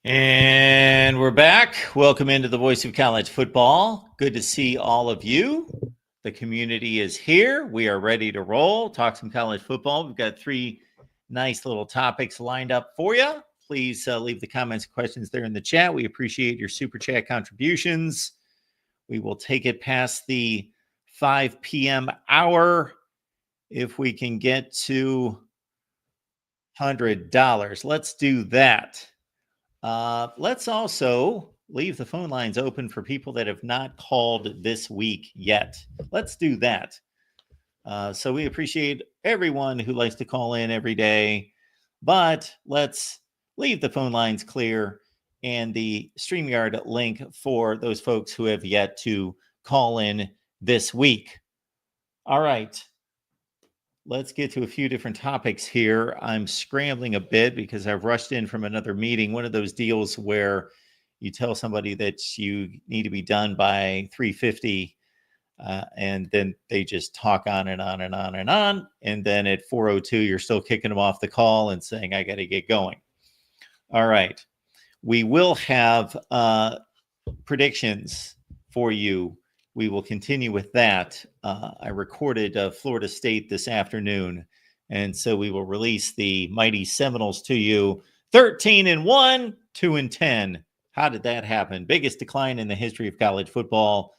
And we're back. Welcome into the Voice of College Football. Good to see all of you. The community is here. We are ready to roll. Talk some college football. We've got three nice little topics lined up for you. Please leave the comments and questions there in the chat. We appreciate your super chat contributions. We will take it past the 5 p.m. hour if we can get to $100. Let's do that. Let's also leave the phone lines open for people that have not called this week yet. Let's do that. So we appreciate everyone who likes to call in every day, but let's leave the phone lines clear and the StreamYard link for those folks who have yet to call in this week. All right. Let's get to a few different topics here. I'm scrambling a bit because I've rushed in from another meeting. One of those deals where you tell somebody that you need to be done by 3:50, and then they just talk on and on and on and on. And then at 4:02, you're still kicking them off the call and saying, I got to get going. All right. We will have predictions for you. We will continue with that. I recorded Florida State this afternoon, and so we will release the mighty Seminoles to you. 13-1, 2-10. How did that happen? Biggest decline in the history of college football.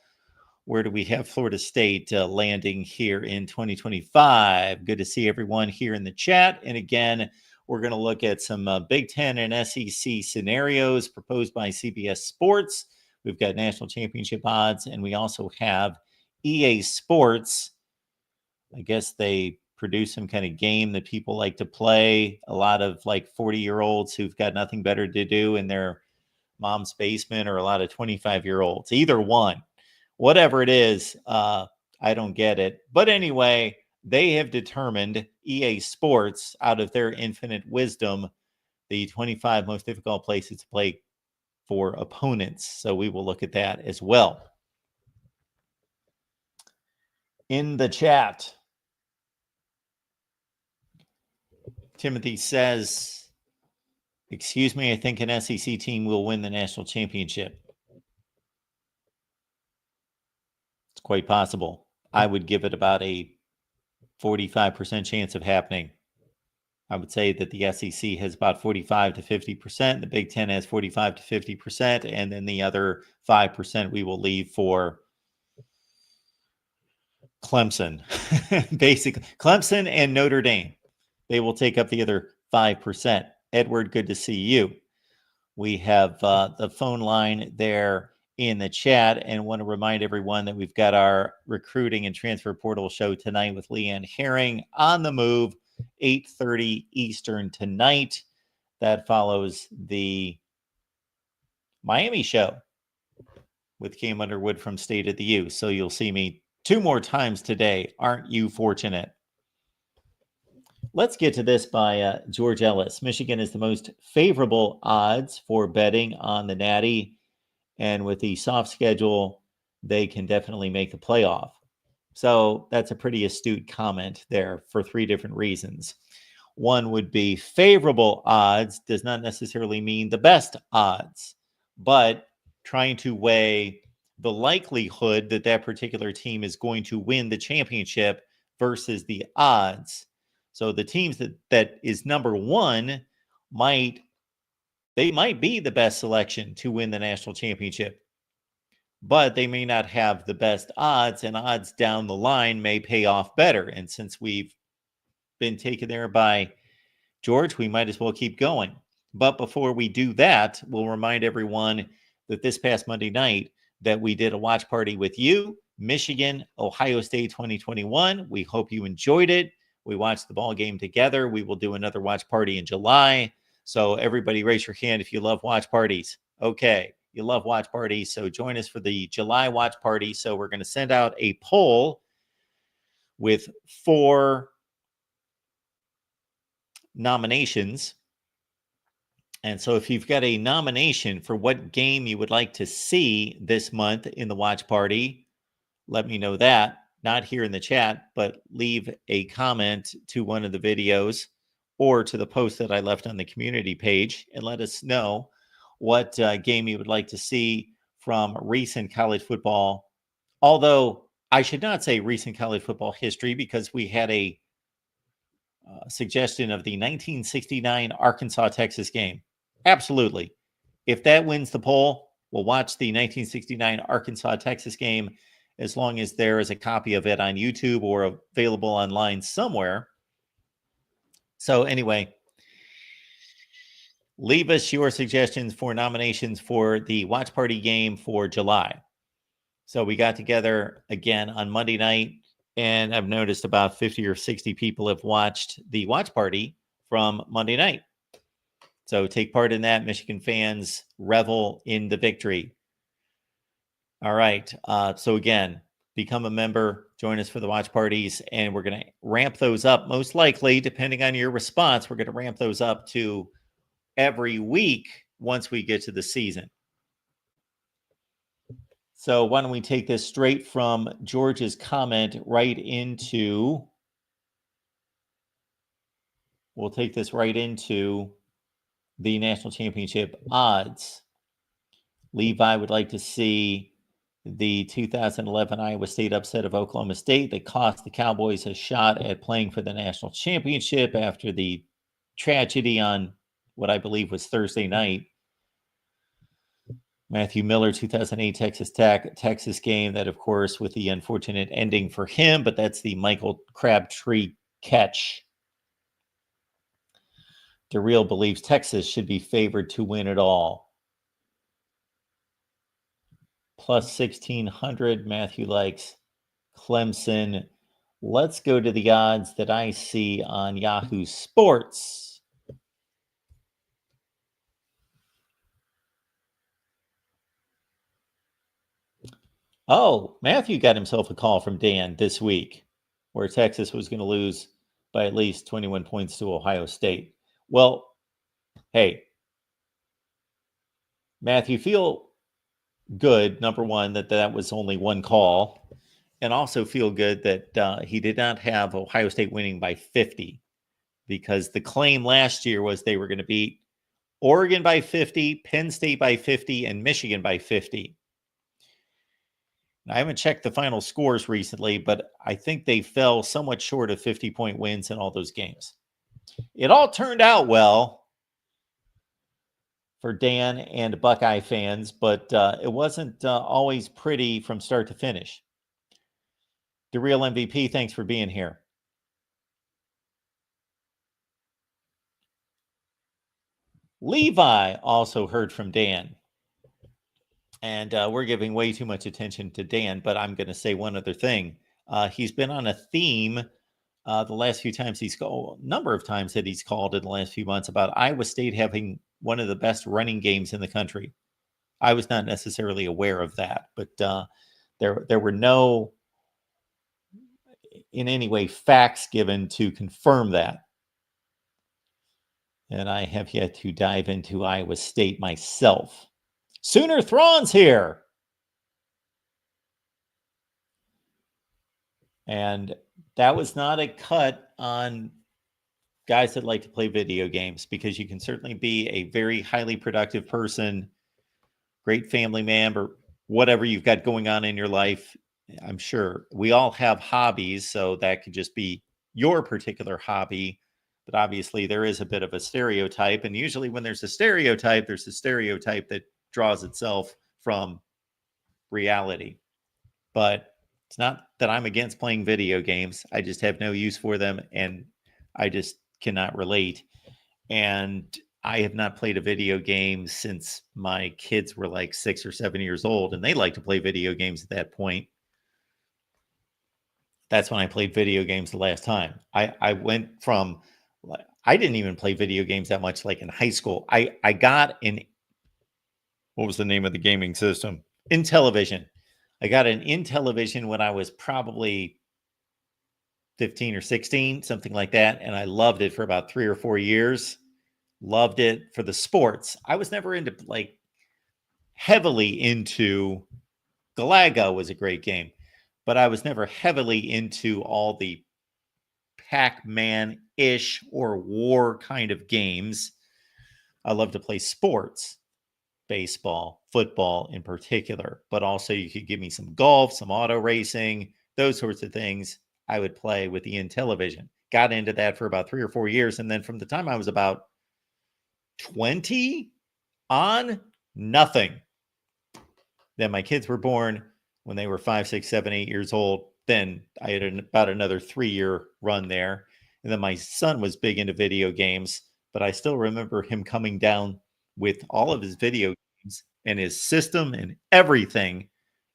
Where do we have Florida State landing here in 2025? Good to see everyone here in the chat. And again, we're going to look at some Big Ten and SEC scenarios proposed by CBS Sports. We've got national championship odds, and we also have EA Sports. I guess they produce some kind of game that people like to play. A lot of like 40-year-olds who've got nothing better to do in their mom's basement, or a lot of 25-year-olds. Either one. Whatever it is, I don't get it. But anyway, they have determined, EA Sports, out of their infinite wisdom, the 25 most difficult places to play for opponents. So we will look at that as well. In the chat, Timothy says, excuse me, I think an SEC team will win the national championship. It's quite possible. I would give it about a 45% chance of happening. I would say that the SEC has about 45 to 50%. The Big Ten has 45 to 50%. And then the other 5% we will leave for Clemson. Basically, Clemson and Notre Dame. They will take up the other 5%. Edward, good to see you. We have the phone line there in the chat, and want to remind everyone that we've got our recruiting and transfer portal show tonight with Leanne Herring on the move. 8:30 Eastern tonight. That follows the Miami show with Cam Underwood from State of the U. So you'll see me 2 more times today. Aren't you fortunate? Let's get to this by George Ellis. Michigan is the most favorable odds for betting on the Natty. And with the soft schedule, they can definitely make the playoff. So that's a pretty astute comment there for 3 different reasons. One would be favorable odds does not necessarily mean the best odds, but trying to weigh the likelihood that that particular team is going to win the championship versus the odds. So the teams that is number 1 might be the best selection to win the national championship, but they may not have the best odds, and odds down the line may pay off better. And since we've been taken there by George, we might as well keep going. But before we do that, we'll remind everyone that this past Monday night that we did a watch party with you, Michigan, Ohio State 2021. We hope you enjoyed it. We watched the ball game together. We will do another watch party in July. So everybody raise your hand if you love watch parties. Okay. You love watch parties, so join us for the July watch party. So we're going to send out a poll with 4 nominations. And so if you've got a nomination for what game you would like to see this month in the watch party, let me know that. Not here in the chat, but leave a comment to one of the videos or to the post that I left on the community page and let us know. what game you would like to see from recent college football. Although I should not say recent college football history, because we had a suggestion of the 1969 Arkansas-Texas game. Absolutely. If that wins the poll, we'll watch the 1969 Arkansas-Texas game as long as there is a copy of it on YouTube or available online somewhere. So anyway, leave us your suggestions for nominations for the watch party game for July. So we got together again on Monday night, and I've noticed about 50 or 60 people have watched the watch party from Monday night. So take part in that, Michigan fans. Revel in the victory. All right. So again, become a member, join us for the watch parties, and we're going to ramp those up. Most likely, depending on your response, we're going to ramp those up to every week once we get to the season. So why don't we take this straight from George's comment right into, we'll take this right into the national championship odds. Levi would like to see the 2011 Iowa State upset of Oklahoma State that cost the Cowboys a shot at playing for the national championship after the tragedy on what I believe was Thursday night. Matthew Miller, 2008 Texas game, that, of course, with the unfortunate ending for him, but that's the Michael Crabtree catch. DeReal believes Texas should be favored to win it all. Plus 1,600. Matthew likes Clemson. Let's go to the odds that I see on Yahoo Sports. Oh, Matthew got himself a call from Dan this week where Texas was going to lose by at least 21 points to Ohio State. Well, hey, Matthew, feel good, number one, that was only one call, and also feel good that he did not have Ohio State winning by 50, because the claim last year was they were going to beat Oregon by 50, Penn State by 50, and Michigan by 50. I haven't checked the final scores recently, but I think they fell somewhat short of 50-point wins in all those games. It all turned out well for Dan and Buckeye fans, but it wasn't always pretty from start to finish. The real MVP, thanks for being here. Levi also heard from Dan. And we're giving way too much attention to Dan, but I'm going to say one other thing. He's been on a theme the last few times he's called, number of times that he's called in the last few months, about Iowa State having one of the best running games in the country. I was not necessarily aware of that, but there were no, in any way, facts given to confirm that. And I have yet to dive into Iowa State myself. Sooner Thrawn's here. And that was not a cut on guys that like to play video games, because you can certainly be a very highly productive person, great family man, or whatever you've got going on in your life. I'm sure we all have hobbies, so that could just be your particular hobby. But obviously there is a bit of a stereotype. And usually when there's a stereotype that draws itself from reality. But it's not that I'm against playing video games. I just have no use for them, and I just cannot relate. And I have not played a video game since my kids were like 6 or 7 years old, and they like to play video games at that point. That's when I played video games the last time. I went from, I didn't even play video games that much like in high school. I got what was the name of the gaming system? Intellivision. I got an Intellivision when I was probably 15 or 16, something like that. And I loved it for about 3 or 4 years. Loved it for the sports. I was never into, like, heavily into, Galaga was a great game, but I was never heavily into all the Pac-Man-ish or war kind of games. I love to play sports. baseball, football in particular, but also you could give me some golf, some auto racing, those sorts of things. I would play with the Intellivision. Got into that for about 3 or 4 years. And then from the time I was about 20 on, nothing. Then my kids were born. When they were 5, 6, 7, 8 years old, then I had about another 3-year run there. And then my son was big into video games, but I still remember him coming down with all of his video games and his system and everything.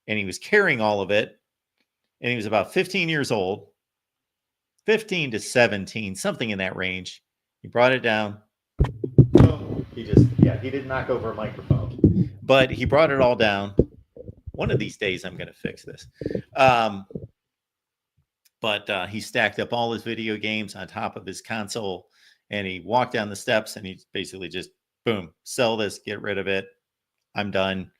And he was carrying all of it. And he was about 15 years old, 15 to 17, something in that range. He brought it down. He didn't knock over a microphone, but he brought it all down. One of these days, I'm going to fix this. But he stacked up all his video games on top of his console, and he walked down the steps, and he basically just, boom, sell this, get rid of it. I'm done.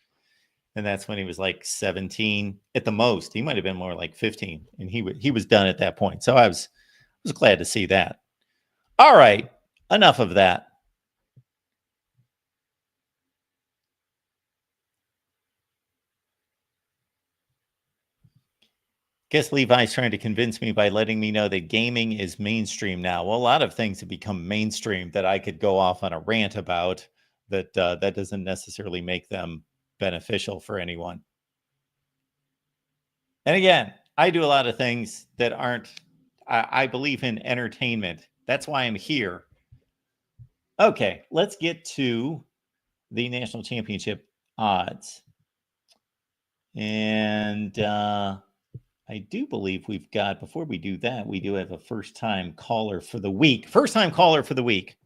And that's when he was like 17 at the most. He might have been more like 15, and he was done at that point. So I was glad to see that. All right, enough of that. Guess Levi's trying to convince me by letting me know that gaming is mainstream now. Well, a lot of things have become mainstream that I could go off on a rant about. That doesn't necessarily make them beneficial for anyone. And again, I do a lot of things that aren't. I believe in entertainment. That's why I'm here. Okay, let's get to the national championship odds. And I do believe we've got, before we do that, we do have a first-time caller for the week. First-time caller for the week.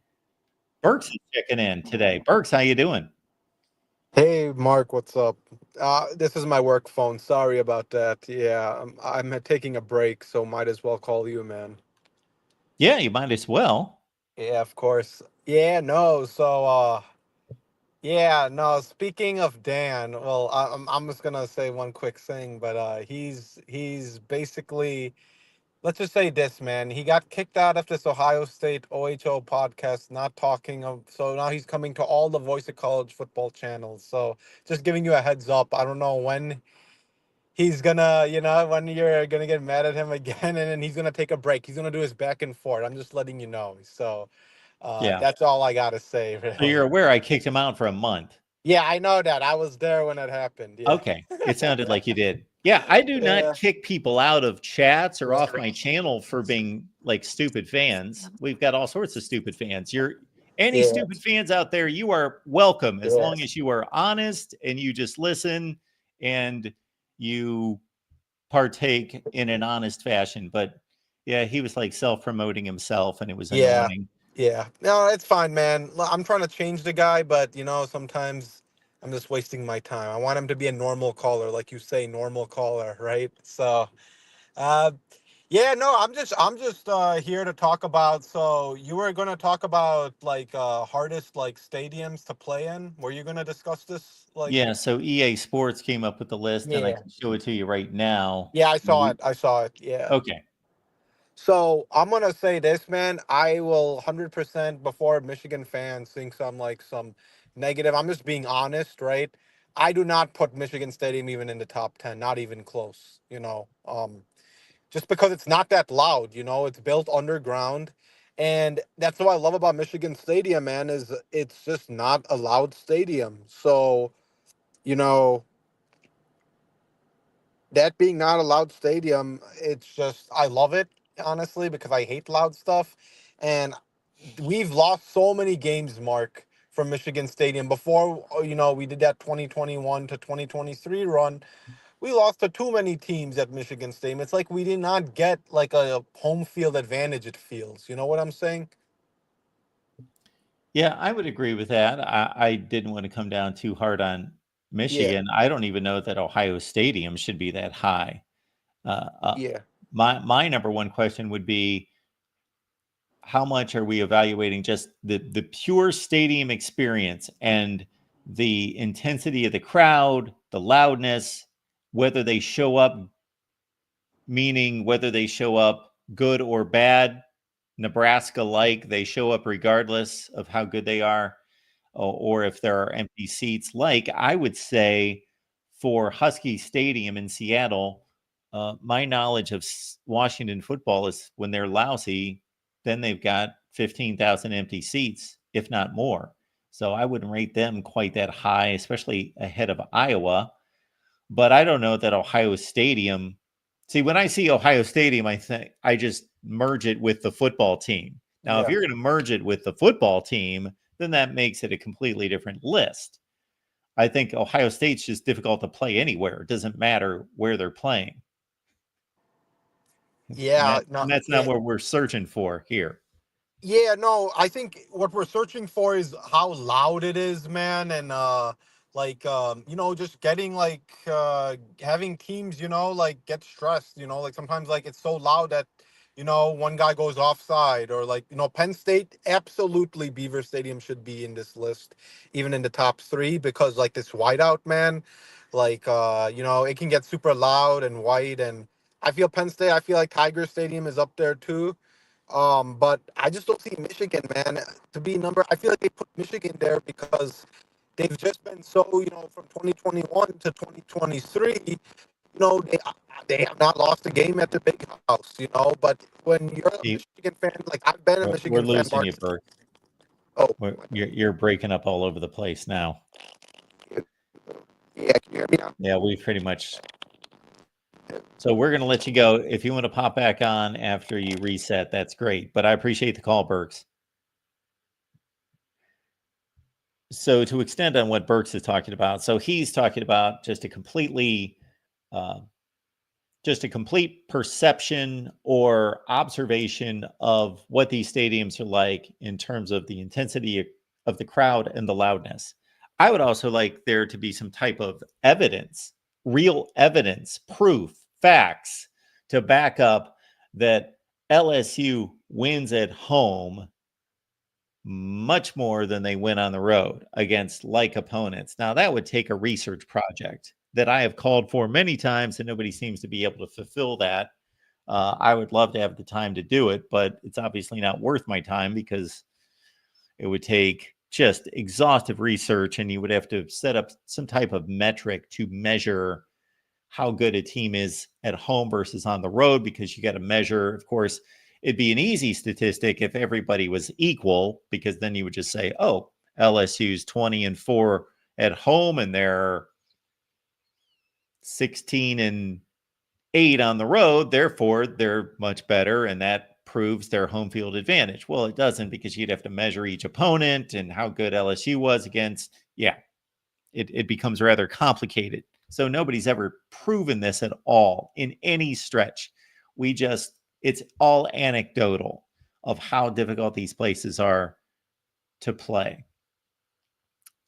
Burks is checking in today. Burks, how you doing? Hey, Mark, what's up? This is my work phone. Sorry about that. Yeah, I'm taking a break, so might as well call you, man. Yeah, you might as well. Yeah, of course. Yeah, no. No. Speaking of Dan, well, I'm just gonna say one quick thing, but he's basically, let's just say this, man. He got kicked out of this Ohio State OHO podcast, not talking of. So now he's coming to all the Voice of College Football channels. So just giving you a heads up. I don't know when he's gonna, when you're gonna get mad at him again, and then he's gonna take a break. He's gonna do his back and forth. I'm just letting you know. So Yeah. that's all I gotta say, So you're really. aware I kicked him out for a month. Yeah, I know that. I was there when it happened. Yeah. Okay. It sounded like you did. Yeah, I do not Yeah. kick people out of chats or off my channel for being like stupid fans. We've got all sorts of stupid fans. You're any Yeah. stupid fans out there, you are welcome as Yeah. long as you are honest and you just listen and you partake in an honest fashion. But yeah, he was like self-promoting himself and it was Yeah. annoying. Yeah. No, it's fine, man. I'm trying to change the guy, but sometimes I'm just wasting my time. I want him to be a normal caller, like you say, normal caller, right? So, uh, yeah, no, I'm just here to talk about. So you were gonna talk about like hardest like stadiums to play in. Were you gonna discuss this? Like, Yeah, so EA Sports came up with the list and I yeah, can show it to you right now. yeah, I saw it. I saw it. Yeah. Okay. So I'm gonna say this, man. I will 100% before Michigan fans think I'm like some negative. I'm just being honest, right? I do not put Michigan Stadium even in the top 10, not even close. Just because it's not that loud. It's built underground, and that's what I love about Michigan Stadium, man. Is it's just not a loud stadium. So you know that being not a loud stadium, it's just I love it honestly because I hate loud stuff, and we've lost so many games, Mark, from Michigan Stadium before. We did that 2021 to 2023 run. We lost to too many teams at Michigan Stadium. It's like we did not get like a home field advantage. It feels. You know what I'm saying? Yeah, I would agree with that. I didn't want to come down too hard on Yeah. Michigan. I don't even know that Ohio Stadium should be that high. Uh, uh, Yeah. my number one question would be how much are we evaluating just the pure stadium experience and the intensity of the crowd, the loudness, whether they show up, meaning whether they show up good or bad, Nebraska like they show up regardless of how good they are. or if there are empty seats. Like I would say for Husky Stadium in Seattle, my knowledge of Washington football is when they're lousy, then they've got 15,000 empty seats, if not more. So I wouldn't rate them quite that high, especially ahead of Iowa. But I don't know that Ohio Stadium. See, when I see Ohio Stadium, I think I just merge it with the football team. Now, if Yeah. you're going to merge it with the football team, then that makes it a completely different list. I think Ohio State's just difficult to play anywhere. It doesn't matter where they're playing. And Yeah, that no, and that's not yeah, what we're searching for here. yeah, no, I think what we're searching for is how loud it is, man, and like just getting like having teams, like get stressed, like sometimes like it's so loud that one guy goes offside or like Penn State, absolutely Beaver Stadium should be in this list, even in the top 3 because like this whiteout, man, like it can get super loud and white and I feel Penn State, I feel like Tiger Stadium is up there too. But I just don't see Michigan, man, to be number. I feel like they put Michigan there because they've just been so, from 2021 to 2023, they have not lost a game at the big house, But when you're a Steve, Michigan fan, like I've been a we're Michigan fan, losing Mark. you, Bert. Oh, You're breaking up all over the place now. yeah, can you hear me now? Yeah, we pretty much. So we're going to let you go. If you want to pop back on after you reset, that's great. But I appreciate the call, Burks. So to extend on what Burks is talking about, so he's talking about uh, just a complete perception or observation of what these stadiums are like in terms of the intensity of the crowd and the loudness. I would also like there to be some type of evidence, real evidence, proof, facts to back up that LSU wins at home much more than they win on the road against like opponents. Now, that would take a research project that I have called for many times, and nobody seems to be able to fulfill that. I would love to have the time to do it, but it's obviously not worth my time because it would take just exhaustive research, and you would have to set up some type of metric to measure how good a team is at home versus on the road, because you got to measure, of course, it'd be an easy statistic if everybody was equal, because then you would just say, oh, LSU's 20-4 at home and they're 16-8 on the road. Therefore, they're much better. And that proves their home field advantage. Well, it doesn't, because you'd have to measure each opponent and how good LSU was against. Yeah, it becomes rather complicated. So nobody's ever proven this at all in any stretch. It's all anecdotal of how difficult these places are to play.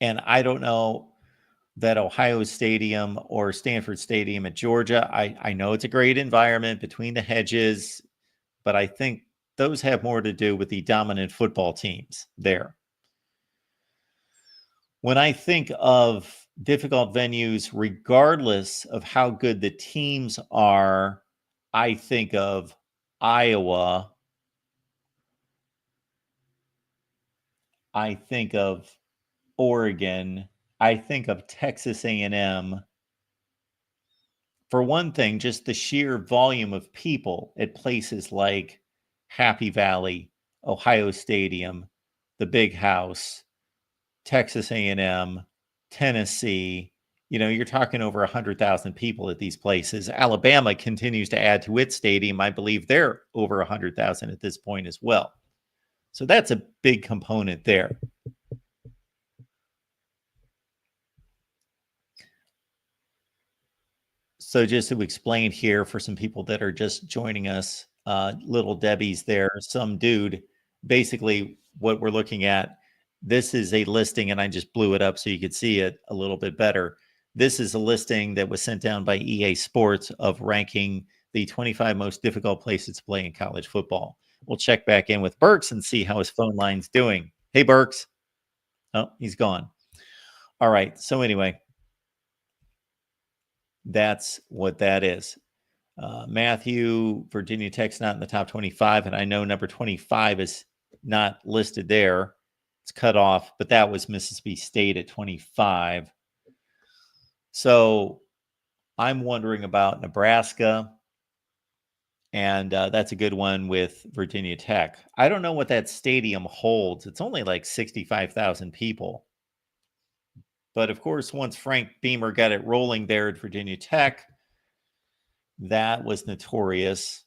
And I don't know that Ohio Stadium or Stanford Stadium at Georgia, I know it's a great environment between the hedges, but I think those have more to do with the dominant football teams there. When I think of difficult venues, regardless of how good the teams are, I think of Iowa. I think of Oregon. I think of Texas A&M. For one thing, just the sheer volume of people at places like Happy Valley, Ohio Stadium, the Big House, Texas A&M, Tennessee. You're talking over 100,000 people at these places. Alabama continues to add to its stadium. I believe they're over 100,000 at this point as well. So that's a big component there. So just to explain here for some people that are just joining us, little Debbie's there, some dude, basically what we're looking at, this is a listing, and I just blew it up so you could see it a little bit better. This is a listing that was sent down by EA Sports of ranking the 25 most difficult places to play in college football. We'll check back in with Burks and see how his phone line's doing. Hey, Burks. Oh, he's gone. All right. So anyway, that's what that is. Matthew, Virginia Tech's not in the top 25, and I know number 25 is not listed there. It's cut off, but that was Mississippi State at 25. So I'm wondering about Nebraska, and that's a good one with Virginia Tech. I don't know what that stadium holds. It's only like 65,000 people. But of course, once Frank Beamer got it rolling there at Virginia Tech, that was notorious.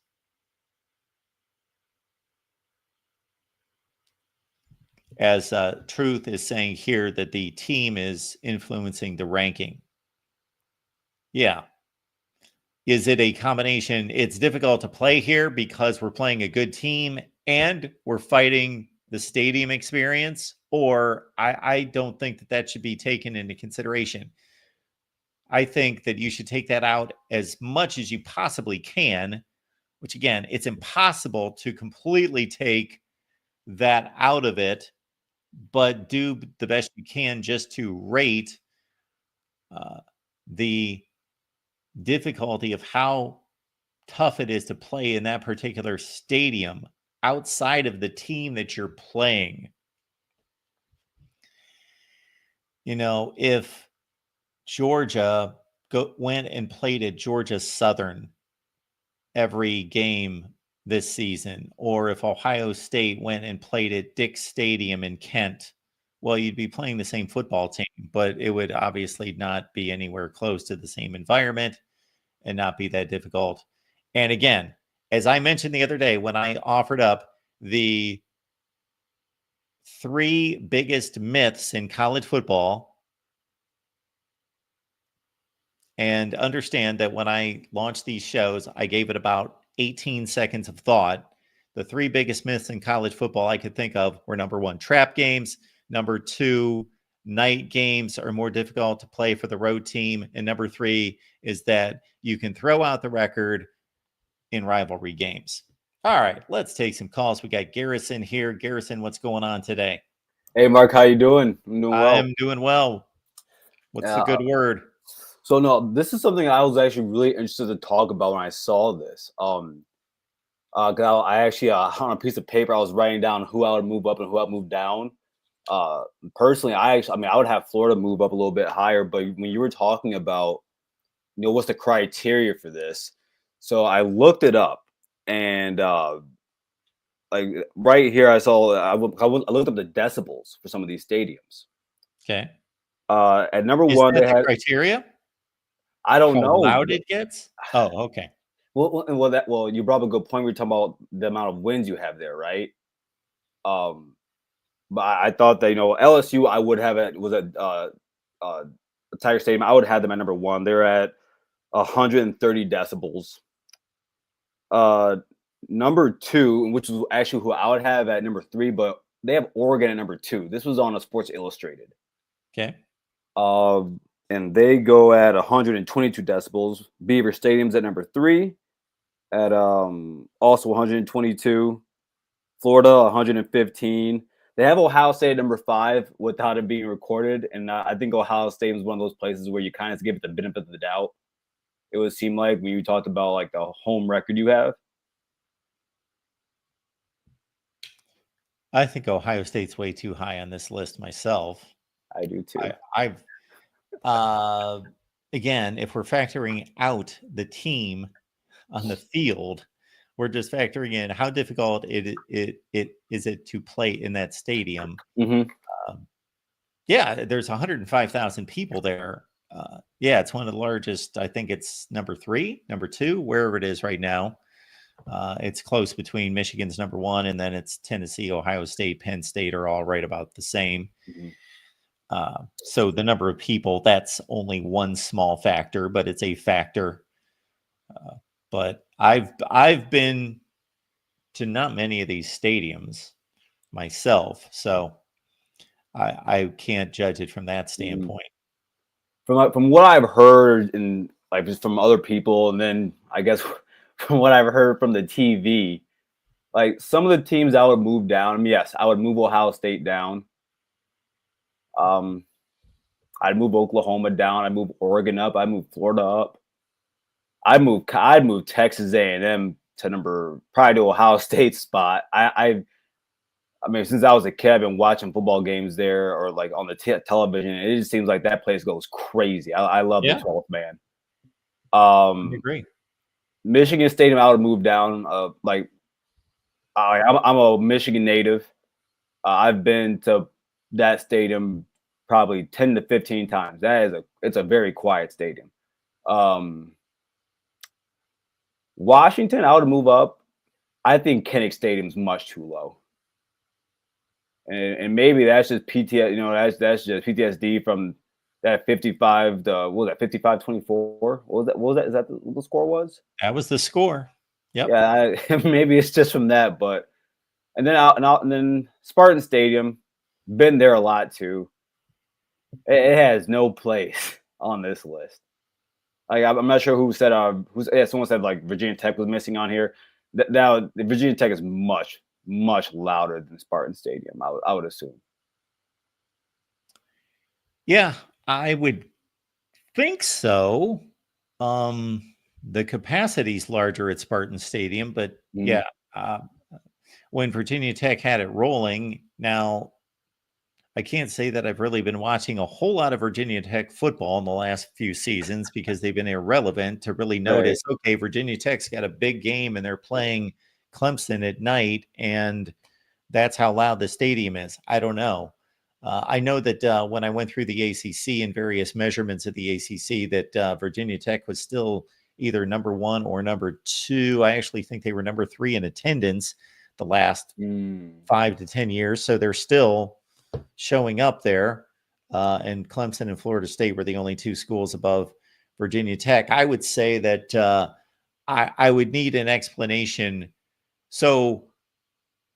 As Truth is saying here that the team is influencing the ranking. Yeah. Is it a combination? It's difficult to play here because we're playing a good team and we're fighting the stadium experience, or I don't think that that should be taken into consideration. I think that you should take that out as much as you possibly can, which again, it's impossible to completely take that out of it, but do the best you can just to rate the difficulty of how tough it is to play in that particular stadium outside of the team that you're playing. You know, if Georgia went and played at Georgia Southern every game this season, or if Ohio State went and played at Dick's Stadium in Kent, well, you'd be playing the same football team, but it would obviously not be anywhere close to the same environment and not be that difficult. And again, as I mentioned the other day when I offered up the 3 biggest myths in college football, and understand that when I launched these shows, I gave it about 18 seconds of thought. The 3 biggest myths in college football I could think of were number 1, trap games. Number 2, night games are more difficult to play for the road team. And number 3 is that you can throw out the record in rivalry games. All right, let's take some calls. We got Garrison here. Garrison, what's going on today? Hey, Mark, how you doing? I'm doing well. I'm doing well. What's the good word? So no, this is something I was actually really interested to talk about when I saw this. I actually on a piece of paper I was writing down who I would move up and who I would move down. Personally, I would have Florida move up a little bit higher, but when you were talking about, what's the criteria for this? So I looked it up, and like right here, I looked up the decibels for some of these stadiums. Okay. At number Is 1, that they had criteria. I don't know how loud it gets. Oh, okay. Well, you brought up a good point. We were talking about the amount of wins you have there, right? But I thought that LSU I would have it was at Tiger Stadium. I would have them at number 1. They're at 130 decibels. Number 2, which is actually who I would have at number 3, but they have Oregon at number 2. This was on a Sports Illustrated. Okay. And they go at 122 decibels. Beaver Stadium's at number 3 at also 122. Florida 115. They have Ohio State at number 5 without it being recorded, and I think Ohio State is one of those places where you kind of give it the benefit of the doubt. It would seem like when you talked about like the home record you have. I think Ohio State's way too high on this list myself. I do too. I've again, if we're factoring out the team on the field, we're just factoring in how difficult it is to play in that stadium. Mm-hmm. Yeah, there's 105,000 people there. Yeah, it's one of the largest. I think it's number 3, number 2, wherever it is right now. It's close between Michigan's number 1, and then it's Tennessee, Ohio State, Penn State are all right about the same. Mm-hmm. So the number of people, that's only one small factor, but it's a factor. But I've been to not many of these stadiums myself, so I can't judge it from that standpoint. From what I've heard and like just from other people, and then I guess from what I've heard from the TV, like some of the teams I would move down. Yes, I would move Ohio State down. I'd move Oklahoma down. I'd move Oregon up. I'd move Florida up. I'd move Texas A&M to probably to Ohio State spot. I mean, since I was a kid, I've been watching football games there or like on the television. It just seems like that place goes crazy. I love the Yeah, 12th man. I agree. Michigan Stadium, I would move down. Like I'm a Michigan native. I've been to that stadium probably 10 to 15 times. It's a very quiet stadium. Um, Washington, I would move up. I think Kinnick Stadium's much too low. And maybe that's just PTS, that's just PTSD from that 55 to what was that 55-24? What was that? Is that what the score was? That was the score. Yep. Yeah, maybe it's just from that, but and then and then Spartan Stadium, been there a lot too. It has no place on this list. Like I'm not sure who said someone said like Virginia Tech was missing on here. Now Virginia Tech is much louder than Spartan Stadium. I would assume. Yeah, I would think so. The capacity's larger at Spartan Stadium, but yeah, when Virginia Tech had it rolling, now I can't say that I've really been watching a whole lot of Virginia Tech football in the last few seasons because they've been irrelevant to really notice, okay, Virginia Tech's got a big game and they're playing Clemson at night, and that's how loud the stadium is. I don't know. I know that when I went through the ACC and various measurements of the ACC, that Virginia Tech was still either number 1 or number 2. I actually think they were number 3 in attendance the last 5 to 10 years. So they're still showing up there. And Clemson and Florida State were the only 2 schools above Virginia Tech. I would say that I would need an explanation. So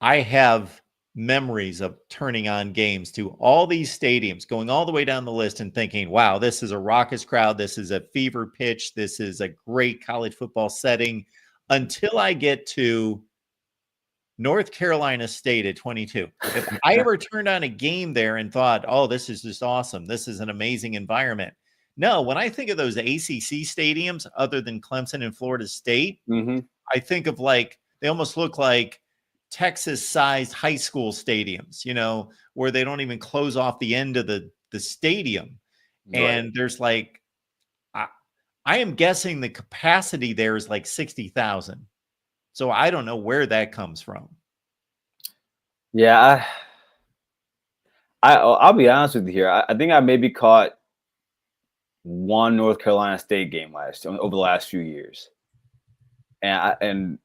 I have memories of turning on games to all these stadiums, going all the way down the list and thinking, wow, this is a raucous crowd. This is a fever pitch. This is a great college football setting, until I get to North Carolina State at 22. If I ever turned on a game there and thought, oh, this is just awesome, this is an amazing environment. No, when I think of those ACC stadiums, other than Clemson and Florida State, I think of they almost look like Texas-sized high school stadiums, where they don't even close off the end of the stadium. Right. And there's I am guessing the capacity there is 60,000. So I don't know where that comes from. Yeah, I'll be honest with you here. I think I maybe caught one North Carolina State game over the last few years, and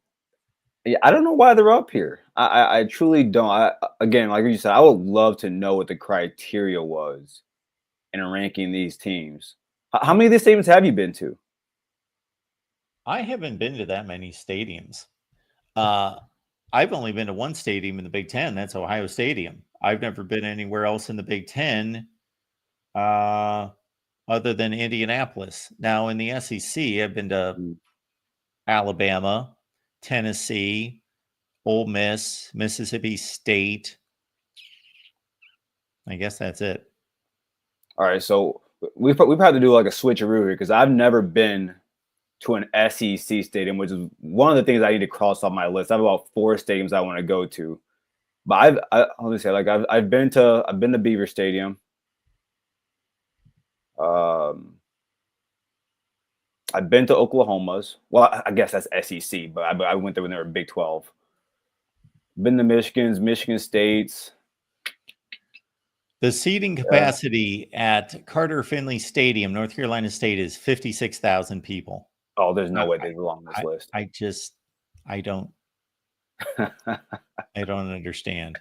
I don't know why they're up here. I truly don't. Again, like you said, I would love to know what the criteria was in ranking these teams. How many of these stadiums have you been to? I haven't been to that many stadiums. I've only been to one stadium in the Big Ten. That's Ohio Stadium. I've never been anywhere else in the Big Ten other than Indianapolis. Now, in the SEC, I've been to Alabama, Tennessee, Ole Miss, Mississippi State. I guess that's it. All right, so we've had to do a switcheroo here because I've never been to an SEC stadium, which is one of the things I need to cross off my list. I have about 4 stadiums I want to go to, but I've been to Beaver Stadium. I've been to Oklahoma's. Well, I guess that's SEC, but I went there when they were Big 12. Been to Michigan State's. The seating capacity at Carter Finley Stadium, North Carolina State, is 56,000 people. Oh, there's no way they belong on this list. I don't understand.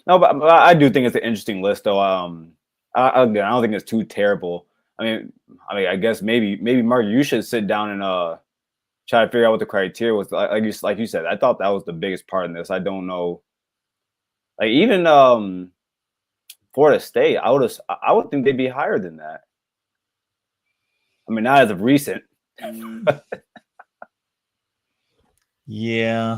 No, but I do think it's an interesting list, though. I don't think it's too terrible. I mean, I guess maybe Mark, you should sit down and try to figure out what the criteria was. Like you said, I thought that was the biggest part in this. I don't know. Even Florida State, I would think they'd be higher than that. I mean, not as of recent. Yeah.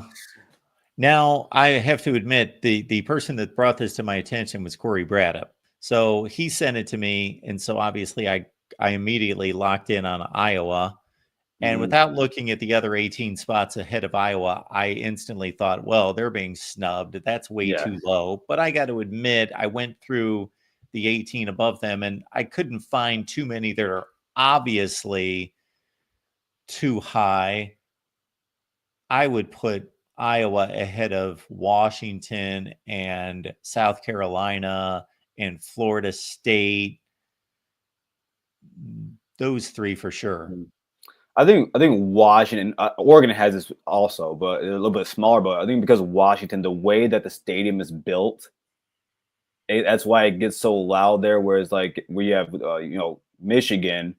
Now, I have to admit, the person that brought this to my attention was Corey Braddock. So he sent it to me, and so obviously I immediately locked in on Iowa, And Mhm. without looking at the other 18 spots ahead of Iowa, I instantly thought, well, they're being snubbed. That's way Yeah. too low. But I got to admit, I went through the 18 above them, and I couldn't find too many that are obviously too high. I would put Iowa ahead of Washington and South Carolina and Florida State. Those three for sure. Mhm. I think Washington, Oregon has this also, but a little bit smaller. But I think because of Washington, the way that the stadium is built, that's why it gets so loud there. Whereas like we have, Michigan,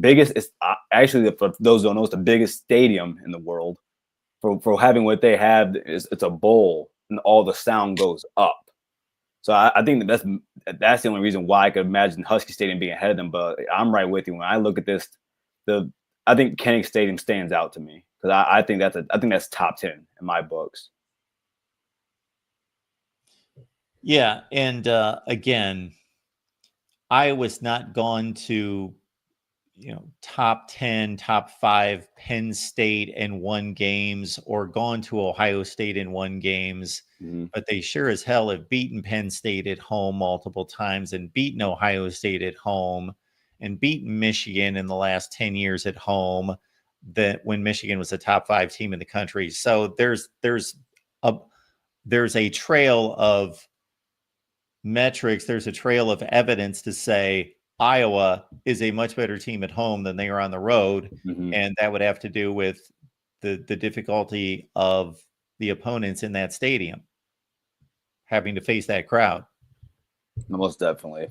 biggest is actually, for those who don't know, it's the biggest stadium in the world. For having what they have, it's a bowl, and all the sound goes up. So I think that's the only reason why I could imagine Husky Stadium being ahead of them. But I'm right with you. When I look at this, I think Kinnick Stadium stands out to me because I think that's top 10 in my books. Yeah, and again, I was not gone to top 10, top 5 Penn State and won games, or gone to Ohio State and won games. Mm-hmm. But they sure as hell have beaten Penn State at home multiple times, and beaten Ohio State at home, and beaten Michigan in the last 10 years at home, that when Michigan was a top 5 team in the country. So there's a trail of metrics, there's a trail of evidence to say Iowa is a much better team at home than they are on the road. Mm-hmm. And that would have to do with the difficulty of the opponents in that stadium having to face that crowd. Most definitely.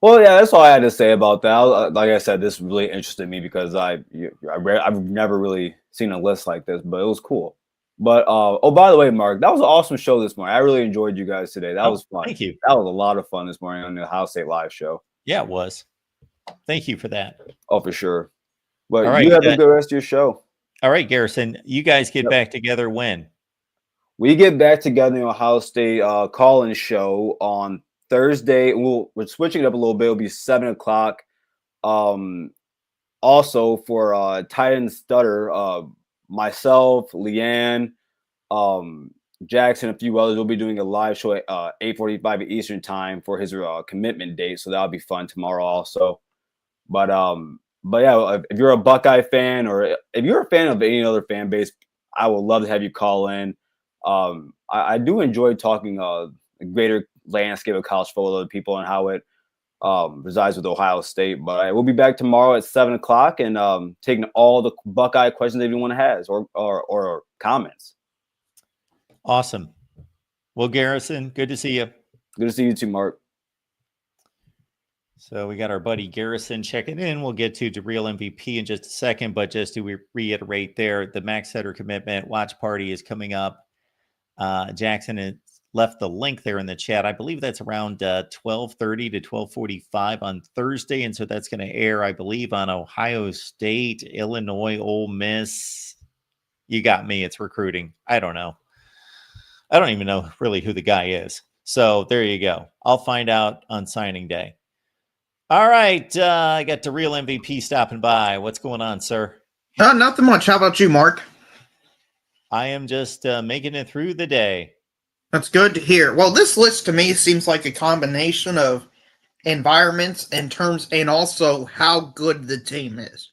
Well, yeah, that's all I had to say about that. Like I said, this really interested me because I've never really seen a list like this, but it was cool. But by the way, Mark, that was an awesome show this morning. I really enjoyed you guys today. That was fun. Thank you. That was a lot of fun this morning on the Ohio State Live show. Yeah, it was. Thank you for that. Oh, for sure. But all right, you have a good rest of your show. All right, Garrison, you guys get back together when? We get back together in the Ohio State call-in show on Thursday. We're switching it up a little bit. It'll be 7 o'clock. Also for Titan Stutter, myself, Leanne, Jackson, a few others will be doing a live show at 8:45 Eastern time for his commitment date. So that'll be fun tomorrow also. But yeah, if you're a Buckeye fan, or if you're a fan of any other fan base, I would love to have you call in. I do enjoy talking the greater landscape of college football to people and how it resides with Ohio State. But we'll be back tomorrow at 7 o'clock and taking all the Buckeye questions anyone has or comments. Awesome. Well, Garrison, good to see you. Good to see you too, Mark. So we got our buddy Garrison checking in. We'll get to real MVP in just a second, but just to reiterate there, the Max Header commitment watch party is coming up. Jackson has left the link there in the chat. I believe that's around 12:30 to 12:45 on Thursday, and so that's going to air, I believe, on Ohio State, Illinois, Ole Miss. You got me. It's recruiting. I don't know. I don't even know really who the guy is. So there you go. I'll find out on signing day. All right. I got the real MVP stopping by. What's going on, sir? Nothing much. How about you, Mark? I am just making it through the day. That's good to hear. Well, this list to me seems like a combination of environments and terms, and also how good the team is.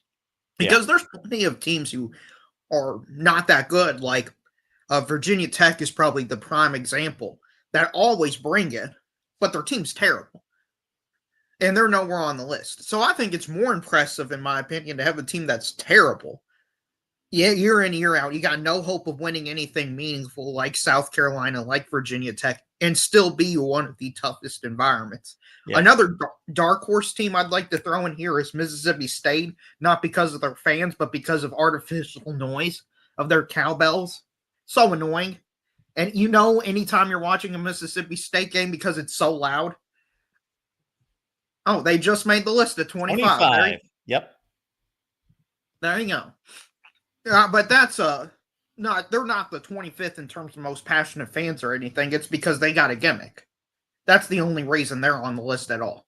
Because there's plenty of teams who are not that good. Like Virginia Tech is probably the prime example that always bring it, but their team's terrible. And they're nowhere on the list. So I think it's more impressive, in my opinion, to have a team that's terrible. Yeah, year in, year out, you got no hope of winning anything meaningful like South Carolina, like Virginia Tech, and still be one of the toughest environments. Yeah. Another dark horse team I'd like to throw in here is Mississippi State, not because of their fans, but because of artificial noise of their cowbells. So annoying. And anytime you're watching a Mississippi State game because it's so loud. Oh, they just made the list at 25. Yep. There you go. But that's they're not the 25th in terms of most passionate fans or anything. It's because they got a gimmick. That's the only reason they're on the list at all.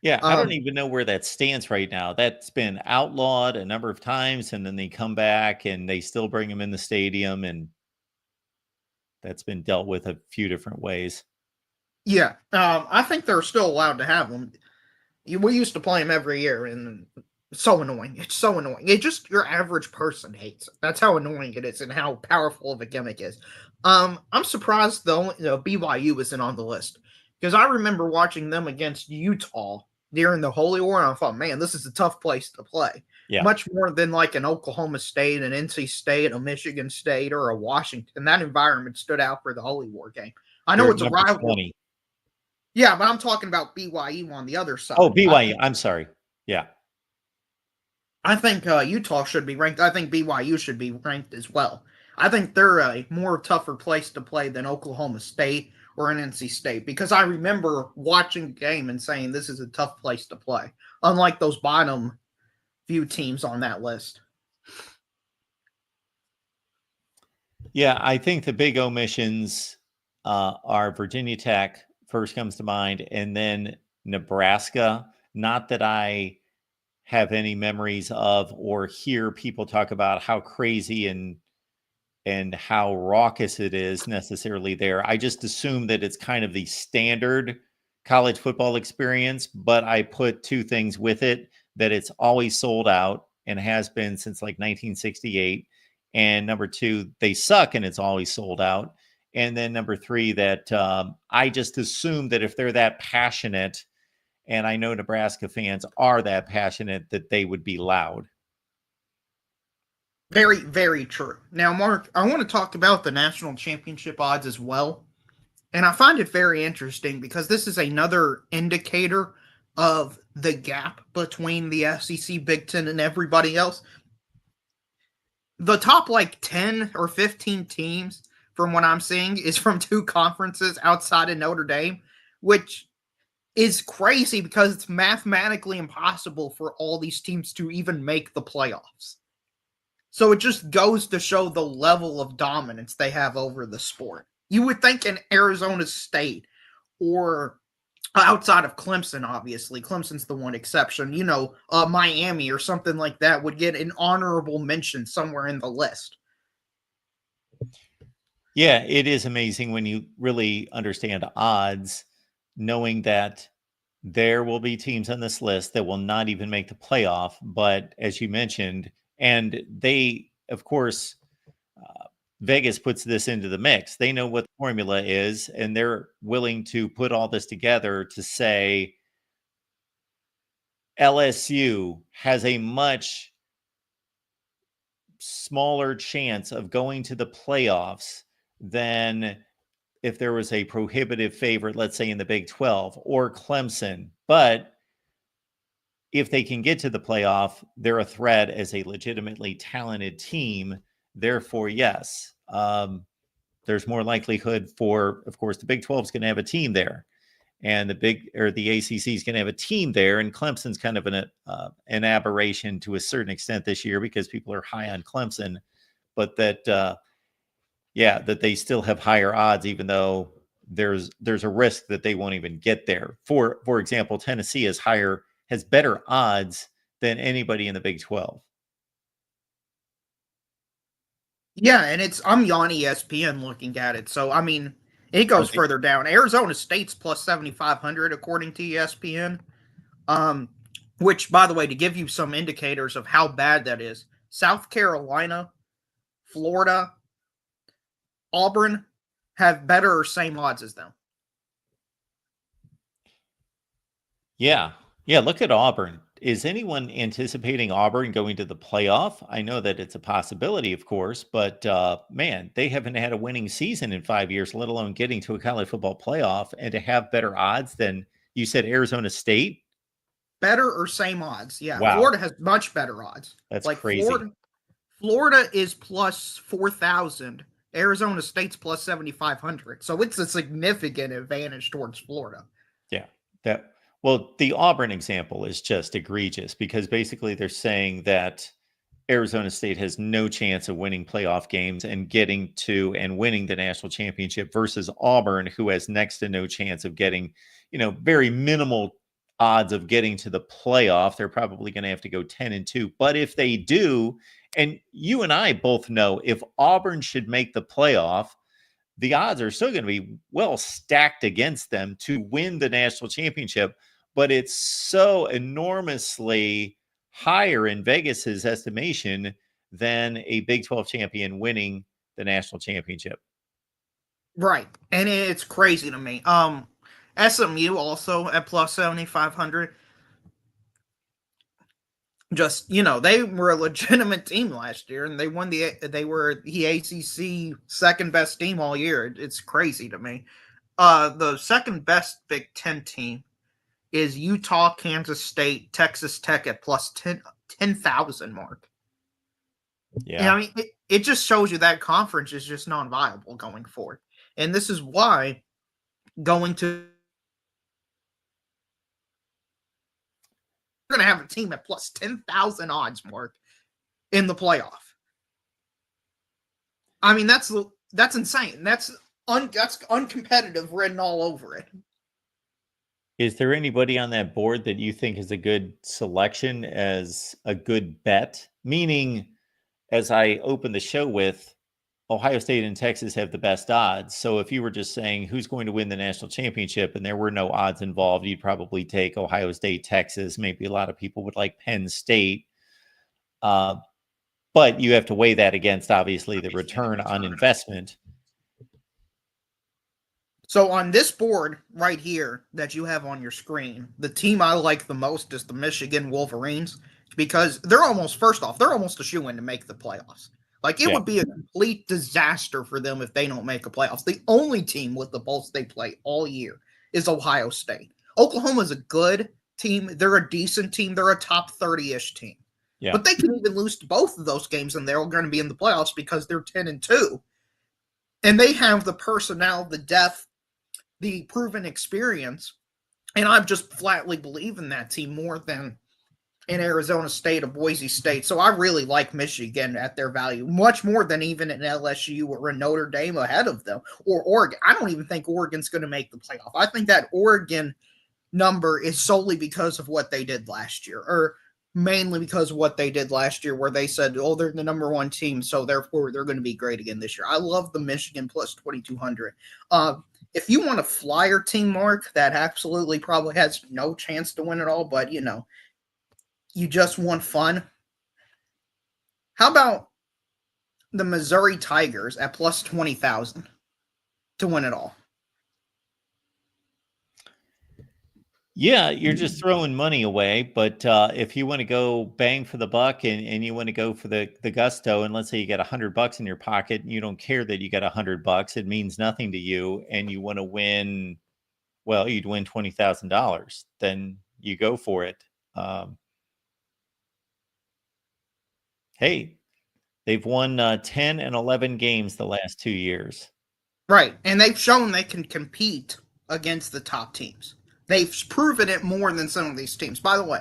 Yeah, I don't even know where that stands right now. That's been outlawed a number of times, and then they come back and they still bring them in the stadium, and that's been dealt with a few different ways. Yeah, I think they're still allowed to have them. We used to play them every year, and it's so annoying. It's so annoying. It just your average person hates it. That's how annoying it is, and how powerful of a gimmick is. I'm surprised BYU isn't on the list, because I remember watching them against Utah during the Holy War, and I thought, man, this is a tough place to play. Yeah. Much more than like an Oklahoma State, an NC State, a Michigan State, or a Washington. That environment stood out for the Holy War game. I know it's a rivalry. Yeah, but I'm talking about BYU on the other side. Oh, BYU. I'm sorry. Yeah. I think Utah should be ranked. I think BYU should be ranked as well. I think they're a more tougher place to play than Oklahoma State or an NC State, because I remember watching the game and saying this is a tough place to play, unlike those bottom few teams on that list. Yeah, I think the big omissions are Virginia Tech, first comes to mind, and then Nebraska. Not that I have any memories of or hear people talk about how crazy and how raucous it is necessarily there. I just assume that it's kind of the standard college football experience, but I put two things with it: that it's always sold out and has been since like 1968. And number two, they suck and it's always sold out. And then number three, that I just assume that if they're that passionate, and I know Nebraska fans are that passionate, that they would be loud. Very, very true. Now, Mark, I want to talk about the national championship odds as well. And I find it very interesting because this is another indicator of the gap between the SEC, Big Ten, and everybody else. The top like 10 or 15 teams from what I'm seeing is from two conferences outside of Notre Dame, which is crazy because it's mathematically impossible for all these teams to even make the playoffs. So it just goes to show the level of dominance they have over the sport. You would think in Arizona State, or outside of Clemson, obviously, Clemson's the one exception, Miami or something like that would get an honorable mention somewhere in the list. Yeah, it is amazing when you really understand odds, knowing that there will be teams on this list that will not even make the playoff. But as you mentioned, and they, of course, Vegas puts this into the mix. They know what the formula is, and they're willing to put all this together to say LSU has a much smaller chance of going to the playoffs than if there was a prohibitive favorite, let's say in the Big 12 or Clemson. But if they can get to the playoff, they're a threat as a legitimately talented team. Therefore, yes, there's more likelihood for, of course, the Big 12 is going to have a team there, and the ACC is going to have a team there. And Clemson's kind of an aberration to a certain extent this year because people are high on Clemson, but that they still have higher odds, even though there's a risk that they won't even get there. For example, Tennessee has better odds than anybody in the Big 12. Yeah, and I'm on ESPN looking at it. So, I mean, it goes further down. Arizona State's plus 7,500 according to ESPN. Which, by the way, to give you some indicators of how bad that is, South Carolina, Florida, Auburn have better or same odds as them. Yeah. Yeah, look at Auburn. Is anyone anticipating Auburn going to the playoff? I know that it's a possibility, of course, but man, they haven't had a winning season in 5 years, let alone getting to a college football playoff, and to have better odds than, you said, Arizona State? Better or same odds, yeah. Wow. Florida has much better odds. That's like crazy. Florida is plus 4,000. Arizona State's plus 7,500. So it's a significant advantage towards Florida. Yeah. Well, the Auburn example is just egregious because basically they're saying that Arizona State has no chance of winning playoff games and getting to and winning the national championship versus Auburn, who has next to no chance of getting, very minimal odds of getting to the playoff. They're probably going to have to go 10-2. But if they do, and you and I both know if Auburn should make the playoff, the odds are still going to be well stacked against them to win the national championship. But it's so enormously higher in Vegas's estimation than a Big 12 champion winning the national championship. Right. And it's crazy to me. SMU also at plus 7,500. Just, they were a legitimate team last year, and they were the ACC second best team all year. It's crazy to me. The second best Big Ten team is Utah, Kansas State, Texas Tech at plus 10,000 mark. Yeah. And I mean, it just shows you that conference is just non-viable going forward. And this is why going to we're going to have a team at plus 10,000 odds, Mark, in the playoff. I mean, that's insane. That's uncompetitive written all over it. Is there anybody on that board that you think is a good selection as a good bet? Meaning, as I opened the show with, Ohio State and Texas have the best odds. So if you were just saying who's going to win the national championship and there were no odds involved, you'd probably take Ohio State, Texas. Maybe a lot of people would like Penn State. But you have to weigh that against, obviously, the return on investment. So on this board right here that you have on your screen, the team I like the most is the Michigan Wolverines, because they're almost a shoo-in to make the playoffs. Like, it would be a complete disaster for them if they don't make a playoffs. The only team with the pulse they play all year is Ohio State. Oklahoma's a good team. They're a decent team. They're a top 30-ish team. Yeah. But they can even lose to both of those games, and they're going to be in the playoffs because they're 10-2. And they have the personnel, the depth, the proven experience. And I just flatly believe in that team more than in Arizona State or Boise State. So I really like Michigan at their value, much more than even an LSU or a Notre Dame ahead of them, or Oregon. I don't even think Oregon's going to make the playoff. I think that Oregon number is solely because of what they did last year, or mainly because of what they did last year, where they said, oh, they're the number one team, so therefore they're going to be great again this year. I love the Michigan plus 2,200. If you want a flyer team, Mark, that absolutely probably has no chance to win it all, but, you just want fun. How about the Missouri Tigers at plus 20,000 to win it all? Yeah, you're just throwing money away. But if you want to go bang for the buck and you want to go for the gusto, and let's say you got $100 in your pocket and you don't care that you got $100, it means nothing to you, and you want to win, well, you'd win $20,000, then you go for it. Hey, they've won 10 and 11 games the last 2 years. Right. And they've shown they can compete against the top teams. They've proven it more than some of these teams. By the way,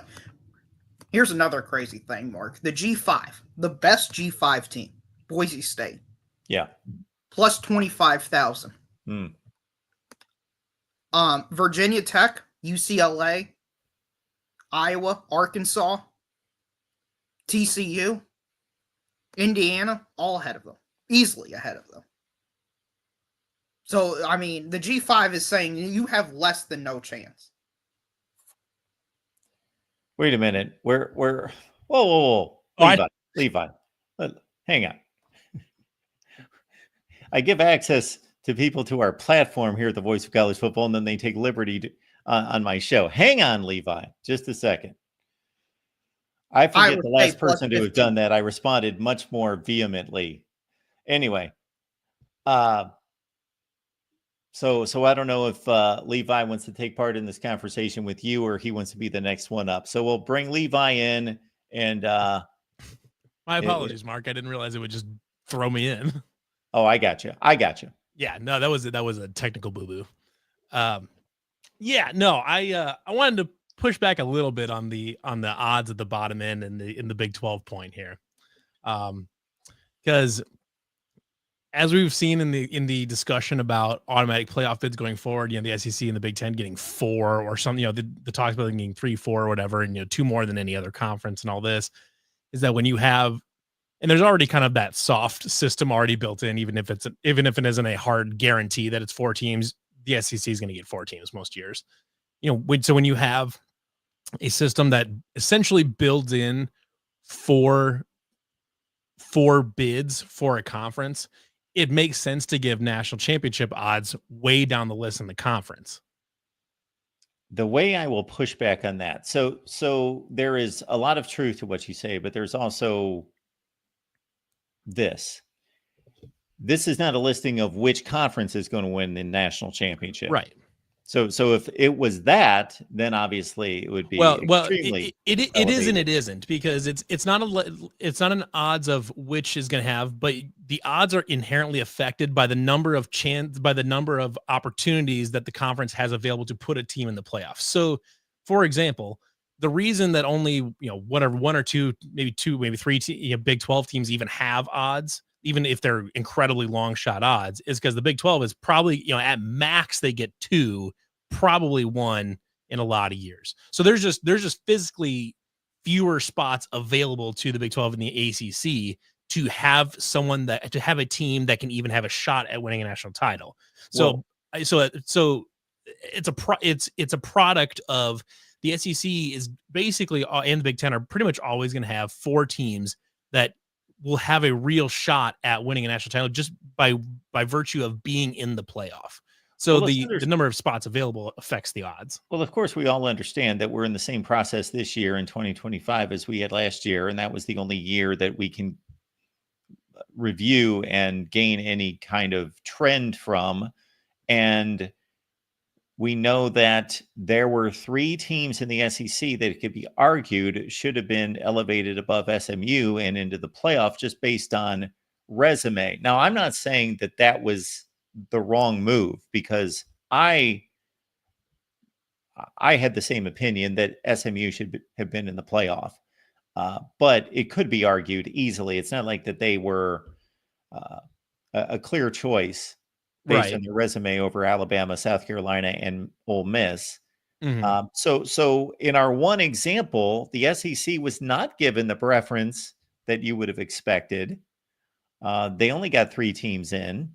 here's another crazy thing, Mark. The G5, the best G5 team, Boise State. Yeah. Plus 25,000. Virginia Tech, UCLA, Iowa, Arkansas, TCU, Indiana, all ahead of them. Easily ahead of them. So, I mean, the G5 is saying you have less than no chance. Wait a minute. Whoa. Levi. Hang on. I give access to people to our platform here at the Voice of College Football, and then they take liberty on my show. Hang on, Levi. Just a second. I forget the last person to have done that. I responded much more vehemently. Anyway, so I don't know if Levi wants to take part in this conversation with you, or he wants to be the next one up. So we'll bring Levi in, and my apologies, Mark. I didn't realize it would just throw me in. Oh, I got you. Yeah, no, that was a technical boo-boo. I wanted to push back a little bit on the odds at the bottom end in the Big 12 point here. Because as we've seen in the discussion about automatic playoff bids going forward, the SEC and the Big Ten getting 4 or something, the talks about them getting 3, 4 or whatever, and 2 more than any other conference and all this, is that when you have, and there's already kind of that soft system already built in, even if it isn't a hard guarantee that it's 4 teams, the SEC is going to get 4 teams most years. So when you have a system that essentially builds in 4 bids for a conference, it makes sense to give national championship odds way down the list in the conference. The way I will push back on that. So there is a lot of truth to what you say, but there's also this. This is not a listing of which conference is going to win the national championship. Right. So if it was that, then obviously it would be extremely it is and it isn't, because it's not an odds of which is going to have, but the odds are inherently affected by the number of opportunities that the conference has available to put a team in the playoffs. So, for example, the reason that only whatever 1 or 2, maybe 2, maybe 3 Big 12 teams even have odds, even if they're incredibly long shot odds, is because the Big 12 is probably, at max they get 2, probably 1 in a lot of years. So there's just physically fewer spots available to the Big 12 and the ACC to have a team that can even have a shot at winning a national title. So it's a product of the SEC is basically, and the Big 10 are pretty much always going to have 4 teams that will have a real shot at winning a national title just by virtue of being in the playoff. So the number of spots available affects the odds. Well, of course, we all understand that we're in the same process this year in 2025 as we had last year, and that was the only year that we can review and gain any kind of trend from. And we know that there were 3 teams in the SEC that could be argued should have been elevated above SMU and into the playoff just based on resume. Now, I'm not saying that that was the wrong move, because I had the same opinion that SMU should have been in the playoff. But it could be argued easily. It's not like that they were a clear choice based on their resume over Alabama, South Carolina, and Ole Miss. Mm-hmm. So in our one example, the SEC was not given the preference that you would have expected. They only got 3 teams in.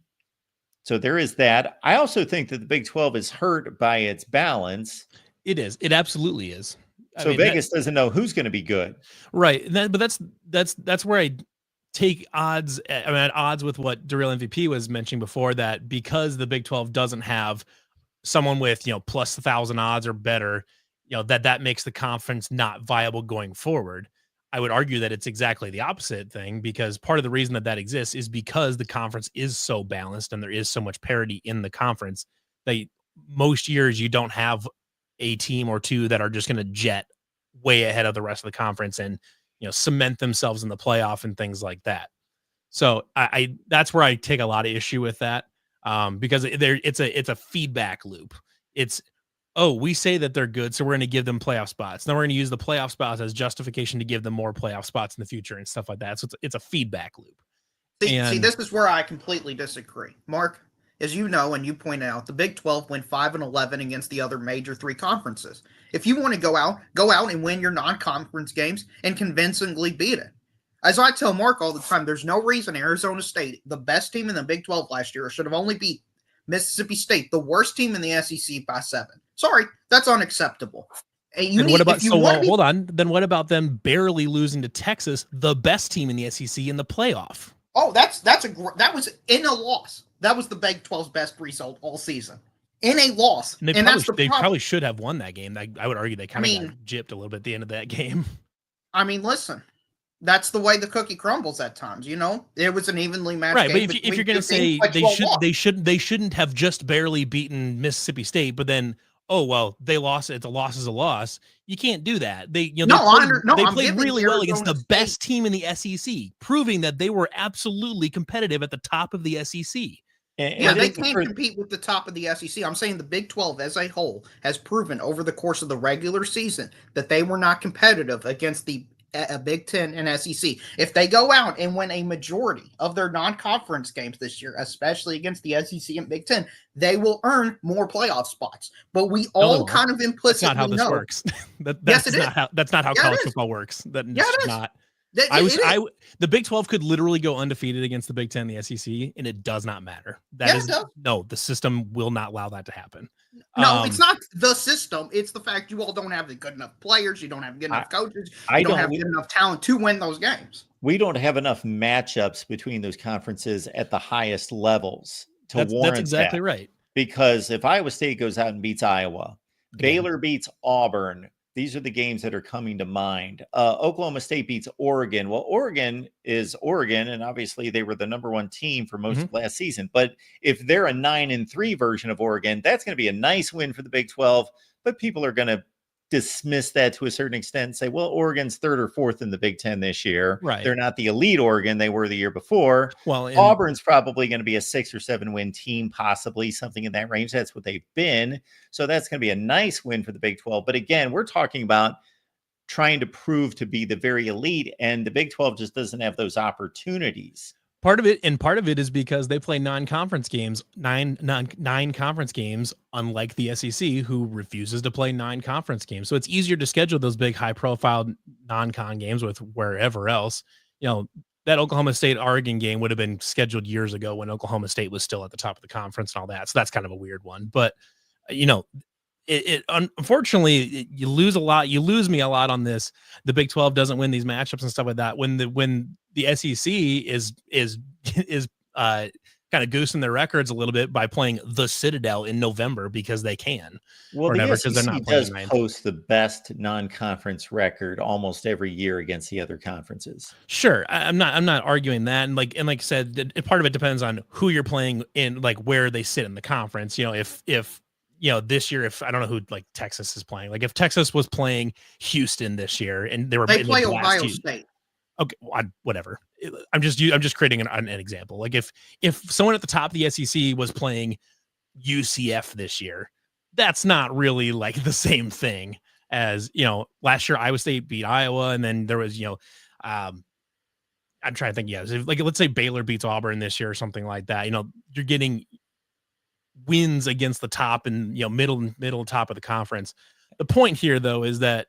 So there is that. I also think that the Big 12 is hurt by its balance. It is. It absolutely is. So Vegas doesn't know who's going to be good. Right. But that's where I take odds. Odds with what Darrell MVP was mentioning before, that because the Big 12 doesn't have someone with, plus 1,000 odds or better, that makes the conference not viable going forward. I would argue that it's exactly the opposite thing, because part of the reason that exists is because the conference is so balanced and there is so much parity in the conference that most years you don't have a team or 2 that are just going to jet way ahead of the rest of the conference and, cement themselves in the playoff and things like that. So I that's where I take a lot of issue with that, because it's a feedback loop. It's, we say that they're good, so we're going to give them playoff spots. Then we're going to use the playoff spots as justification to give them more playoff spots in the future and stuff like that. So it's a feedback loop. See, this is where I completely disagree. Mark, as you know, and you point out, the Big 12 went 5-11 against the other major 3 conferences. If you want to go out and win your non-conference games and convincingly beat it. As I tell Mark all the time, there's no reason Arizona State, the best team in the Big 12 last year, should have only beat Mississippi State, the worst team in the SEC, by 7. Sorry, that's unacceptable. Hold on. Then what about them barely losing to Texas, the best team in the SEC, in the playoff? Oh, that was in a loss. That was the Big 12's best result all season. In a loss. And they probably should have won that game. I would argue they kind of got gypped a little bit at the end of that game. Listen, that's the way the cookie crumbles at times. It was an evenly matched game. Right, but if you're going to say they shouldn't have just barely beaten Mississippi State, but then they lost. It's a loss is a loss. You can't do that. They played really well against the best team in the SEC, proving that they were absolutely competitive at the top of the SEC. They can't compete with the top of the SEC. I'm saying the Big 12 as a whole has proven over the course of the regular season that they were not competitive against the Big Ten and SEC. If they go out and win a majority of their non-conference games this year, especially against the SEC and Big Ten, they will earn more playoff spots. But we all kind of That's implicitly not how this know. works. Yes, it is. That's not how Yeah, it college is. football works. That Yeah, is it is. not. It is. The Big 12 could literally go undefeated against the Big 10 and the SEC, and it does not matter. It does. No, the system will not allow that to happen. No, it's not the system. It's the fact you all don't have the good enough players. You don't have good enough coaches. You don't have good enough talent to win those games. We don't have enough matchups between those conferences at the highest levels to warrant that's exactly that. right. Because if Iowa State goes out and beats Iowa, Baylor beats Auburn, these are the games that are coming to mind. Oklahoma State beats Oregon. Well, Oregon is Oregon, and obviously they were the number one team for most of last season. But if they're a 9-3 version of Oregon, that's going to be a nice win for the Big 12. But people are going to dismiss that to a certain extent and say, well, Oregon's third or fourth in the Big Ten this year. Right. They're not the elite Oregon they were the year before. Well, Auburn's probably going to be a 6 or 7 win team, possibly something in that range. That's what they've been. So that's going to be a nice win for the Big 12. But again, we're talking about trying to prove to be the very elite, and the Big 12 just doesn't have those opportunities. Part of it is because they play non-conference games, nine conference games, unlike the SEC, who refuses to play 9 conference games. So it's easier to schedule those big, high-profile non-con games with wherever else. That Oklahoma State Oregon game would have been scheduled years ago when Oklahoma State was still at the top of the conference and all that. So that's kind of a weird one. But unfortunately, you lose a lot. You lose me a lot on this. The Big 12 doesn't win these matchups and stuff like that. When the SEC is kind of goosing their records a little bit by playing the Citadel in November because they can. Well, the SEC does post the best non-conference record almost every year against the other conferences. Sure, I'm not arguing that, and like I said, part of it depends on who you're playing in, like where they sit in the conference. If this year, if I don't know who like Texas is playing, like if Texas was playing Houston this year and they play Ohio State. Okay, whatever. I'm just creating an example. Like if someone at the top of the SEC was playing UCF this year, that's not really like the same thing as, last year Iowa State beat Iowa, and then there was, I'm trying to think. Yeah, like let's say Baylor beats Auburn this year or something like that. You're getting wins against the top and middle top of the conference. The point here, though, is that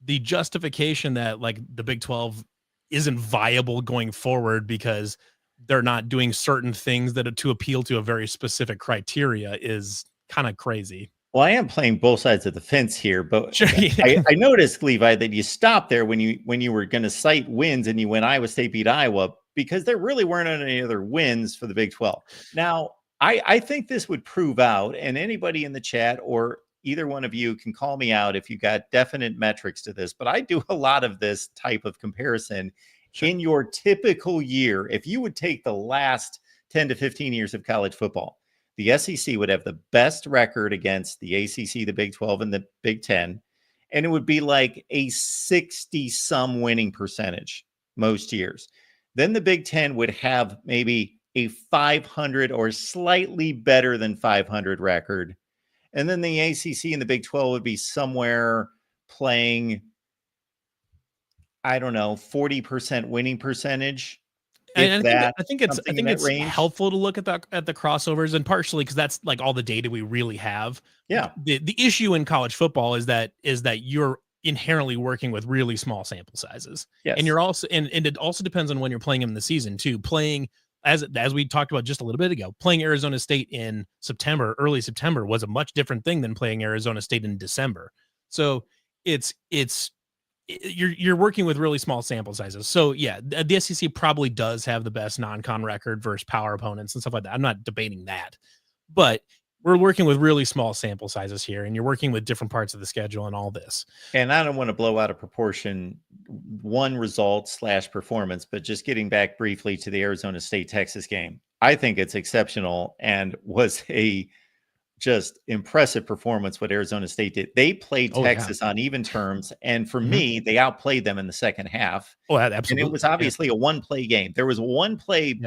the justification that like the Big 12 isn't viable going forward because they're not doing certain things that are to appeal to a very specific criteria is kind of crazy. Well, I am playing both sides of the fence here, but sure, I noticed, Levi, that you stopped there when you were going to cite wins and you went Iowa State beat Iowa, because there really weren't any other wins for the Big 12. Now, I think this would prove out, and anybody in the chat or either one of you can call me out if you got definite metrics to this, but I do a lot of this type of comparison. Sure. In your typical year, if you would take the last 10 to 15 years of college football, the SEC would have the best record against the ACC, the Big 12, and the Big 10, and it would be like a 60-some winning percentage most years. Then the Big 10 would have maybe a 500 or slightly better than 500 record. And then the ACC and the Big 12 would be somewhere playing, I don't know, 40% winning percentage. And I think it's helpful to look at the crossovers, and partially because that's like all the data we really have. Yeah. The issue in college football is that you're inherently working with really small sample sizes. Yes. And you're also and it also depends on when you're playing them in the season too. Playing as we talked about just a little bit ago, playing Arizona State in early September was a much different thing than playing Arizona State in December. So you're working with really small sample sizes. So yeah, the SEC probably does have the best non-con record versus power opponents and stuff like that. I'm not debating that, but we're working with really small sample sizes here, and you're working with different parts of the schedule and all this. And I don't want to blow out of proportion one result / performance, but just getting back briefly to the Arizona State Texas game, I think it's exceptional and was a just impressive performance what Arizona State did. They played Texas on even terms, and for me, they outplayed them in the second half. Oh, absolutely. And it was obviously a one-play game. There was one play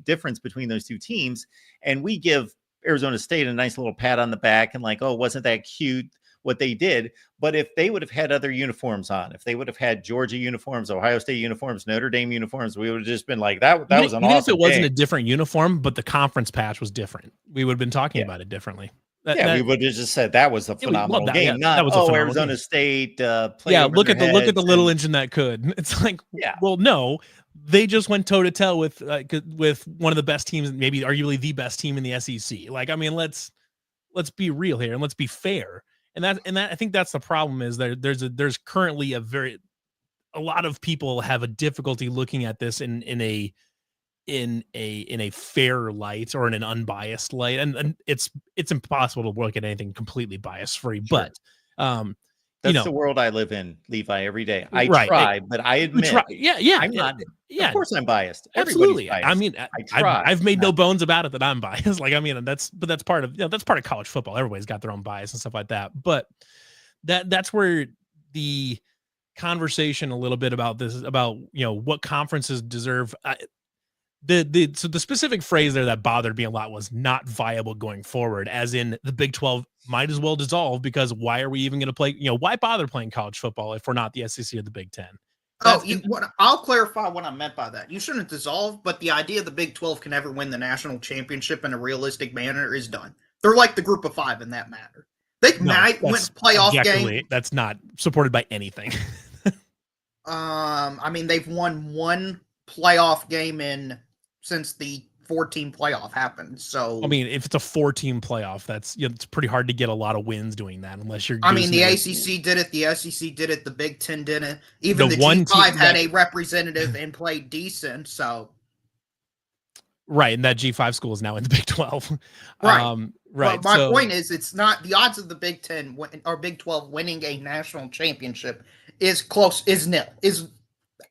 difference between those two teams, and we give Arizona State a nice little pat on the back and like, oh, wasn't that cute? what they did. But if they would have had other uniforms on, if they would have had Georgia uniforms, Ohio State uniforms, Notre Dame uniforms, we would have just been like, that was an even awesome if it wasn't game. a different uniform, but the conference patch was different, we would have been talking about it differently. We would have just said that was a phenomenal game. That was a phenomenal Arizona game. State played look at the little and, engine that could. It's like, well, no, they just went toe to toe with one of the best teams, maybe arguably the best team in the SEC. Like, I mean, let's be real here and let's be fair. And that I think that's the problem, is there's currently a lot of people have a difficulty looking at this in a fair light or in an unbiased light, and it's impossible to look at anything completely bias free. Sure. But that's the world I live in, Levi, every day. I try, but I admit, I'm not. Of course, I'm biased. Absolutely. Biased. I mean, I've made no bones about it that I'm biased. Like, I mean, that's part of that's part of college football. Everybody's got their own bias and stuff like that. But that's where the conversation a little bit about this, about what conferences deserve. So the specific phrase there that bothered me a lot was not viable going forward, as in the Big 12 might as well dissolve, because why are we even going to play? Why bother playing college football if we're not the SEC or the Big 10? I'll clarify what I meant by that. You shouldn't dissolve, but the idea the Big 12 can ever win the national championship in a realistic manner is done. They're like the Group of Five in that matter. They might win playoff game. That's not supported by anything. I mean, they've won one playoff game since the 4-team playoff happened. So, I mean, if it's a 4-team playoff, it's pretty hard to get a lot of wins doing that, unless you're. I mean, the ACC did it, the SEC did it, the Big 10 didn't. Even the G5 had a representative and played decent. So, right, and that G5 school is now in the Big 12. Right. Right. But my point is, it's not the odds of the Big 10 or Big 12 winning a national championship is nil.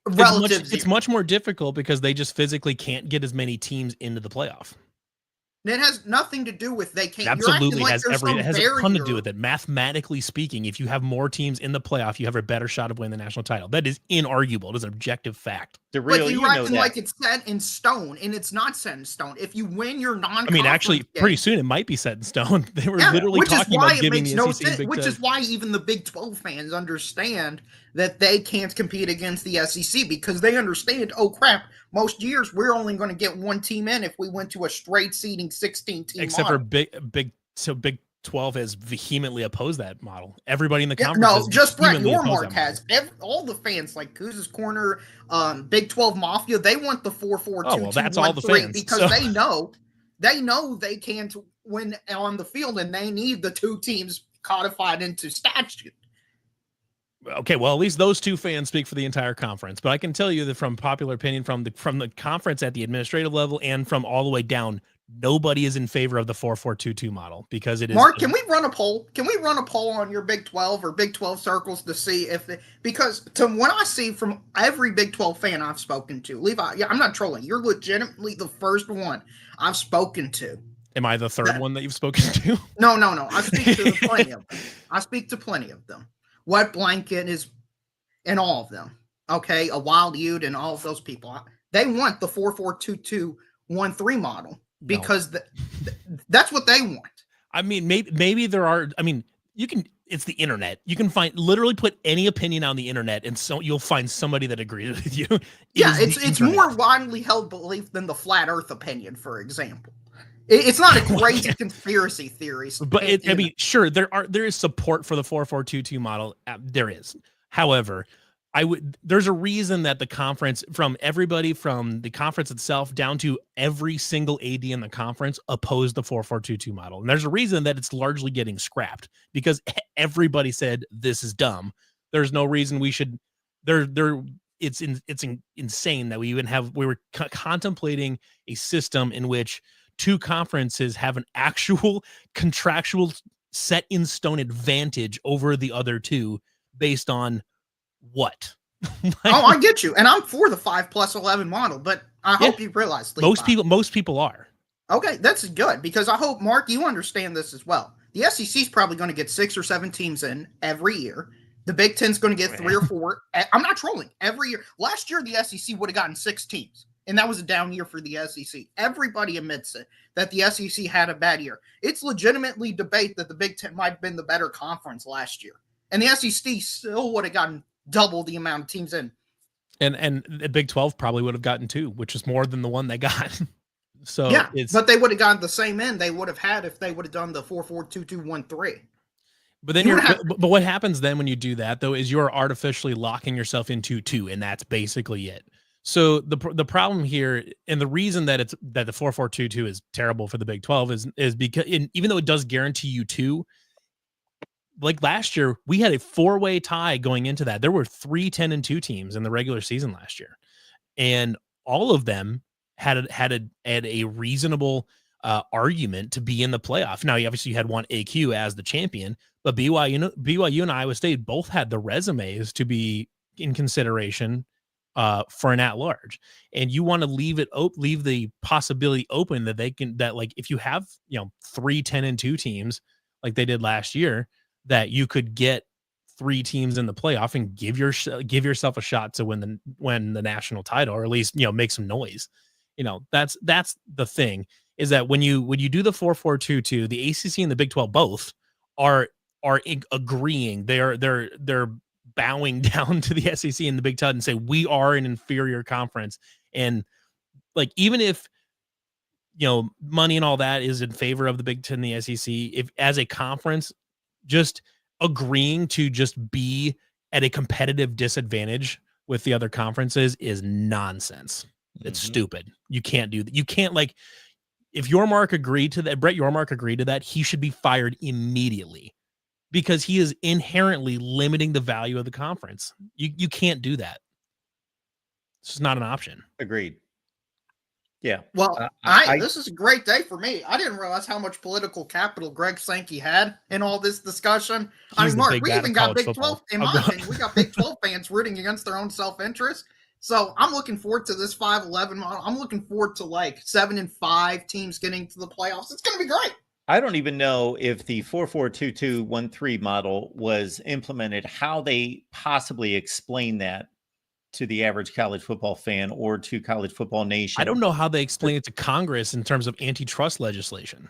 It's much more difficult because they just physically can't get as many teams into the playoff. It has nothing to do with they can't. Absolutely has it has a ton to do with it. Mathematically speaking, if you have more teams in the playoff, you have a better shot of winning the national title. That is inarguable. It is an objective fact. But you're acting like it's set in stone, and it's not set in stone. If you win your non-conference, I mean, actually, pretty soon it might be set in stone. They were literally talking about giving the SEC Big 10. Which is why even the Big 12 fans understand that they can't compete against the SEC, because they understand, oh crap, most years we're only going to get one team in if we went to a straight seeding 16-team except model. for Big 12 has vehemently opposed that model. Everybody in the conference no, just Brett Yormark has. All the fans, like Kuz's Corner, Big 12 Mafia, they want the 4-4-2-2-1-3 well, that's all the fans, because they know they can't win on the field, and they need the two teams codified into statute. Okay, well, at least those two fans speak for the entire conference. But I can tell you that from popular opinion, from the conference at the administrative level and from all the way down, nobody is in favor of the 4-4-2-2 model, because it is. Mark, can we run a poll? Can we run a poll on your Big 12 or Big 12 circles to see because to what I see from every Big 12 fan I've spoken to, Levi, I'm not trolling. You're legitimately the first one I've spoken to. Am I the third one that you've spoken to? No. I speak to plenty of them. I speak to plenty of them. Wet Blanket is, and all of them. Okay, a Wild Ute and all of those people. They want the 4-4-2-2-1-3 model because that's what they want. I mean, maybe there are. I mean, you can. It's the internet. You can literally put any opinion on the internet, and so you'll find somebody that agrees with you. It's more widely held belief than the flat Earth opinion, for example. It's not a crazy conspiracy theory. But I mean, sure, there is support for the 4-4-2-2 model. There is. However, there's a reason that the conference, from everybody from the conference itself down to every single AD in the conference, opposed the 4-4-2-2 model. And there's a reason that it's largely getting scrapped, because everybody said this is dumb. There's no reason we should. It's insane that we were contemplating a system in which two conferences have an actual contractual set in stone advantage over the other two based on what? I get you. And I'm for the 5+11 model, but I hope you realize most people are. Okay, that's good, because I hope, Mark, you understand this as well. The SEC is probably going to get 6 or 7 teams in every year. The Big Ten's going to get 3 or 4. I'm not trolling. Every year. Last year, the SEC would have gotten 6 teams. and that was a down year for the SEC. Everybody admits it, that the SEC had a bad year. It's legitimately debate that the Big Ten might have been the better conference last year. And the SEC still would have gotten double the amount of teams in. And the Big 12 probably would have gotten 2, which is more than the one they got. So yeah, it's, but they would have gotten the same end they would have had if they would have done the 4-4-2-2-1-3. but then but what happens then when you do that though is you're artificially locking yourself into 2, and that's basically it. So the problem here, and the reason that the 4-4-2-2 is terrible for the Big 12 is because even though it does guarantee you 2, like last year we had a 4-way tie going into that. There were 3 10-2 teams in the regular season last year, and all of them had a reasonable argument to be in the playoff. Now, obviously, you had one AQ as the champion, but BYU and Iowa State both had the resumes to be in consideration for an at-large. And you want to leave the possibility open that like if you have 3 10-2 teams like they did last year, that you could get 3 teams in the playoff and give yourself a shot to win the national title, or at least make some noise. That's the thing, is that when you do the 4-4-2-2, the ACC and the Big 12 both are agreeing. They're bowing down to the SEC and the Big 10 and say we are an inferior conference. And like, even if money and all that is in favor of the Big 10 and the SEC, if as a conference just agreeing to just be at a competitive disadvantage with the other conferences is nonsense. It's stupid. You can't do that. You can't, like, if Yormark agreed to that, Brett Yormark agreed to that, he should be fired immediately, because he is inherently limiting the value of the conference. You can't do that. It's just not an option. Agreed. Yeah. Well, this is a great day for me. I didn't realize how much political capital Greg Sankey had in all this discussion. I mean, Mark, we even got Big 12, in my opinion, we got Big 12 fans rooting against their own self-interest. So I'm looking forward to this 5-11 model. I'm looking forward to like 7-5 teams getting to the playoffs. It's going to be great. I don't even know if the 4-4-2-2-1-3 model was implemented, how they possibly explain that to the average college football fan or to College Football Nation. I don't know how they explain it to Congress in terms of antitrust legislation.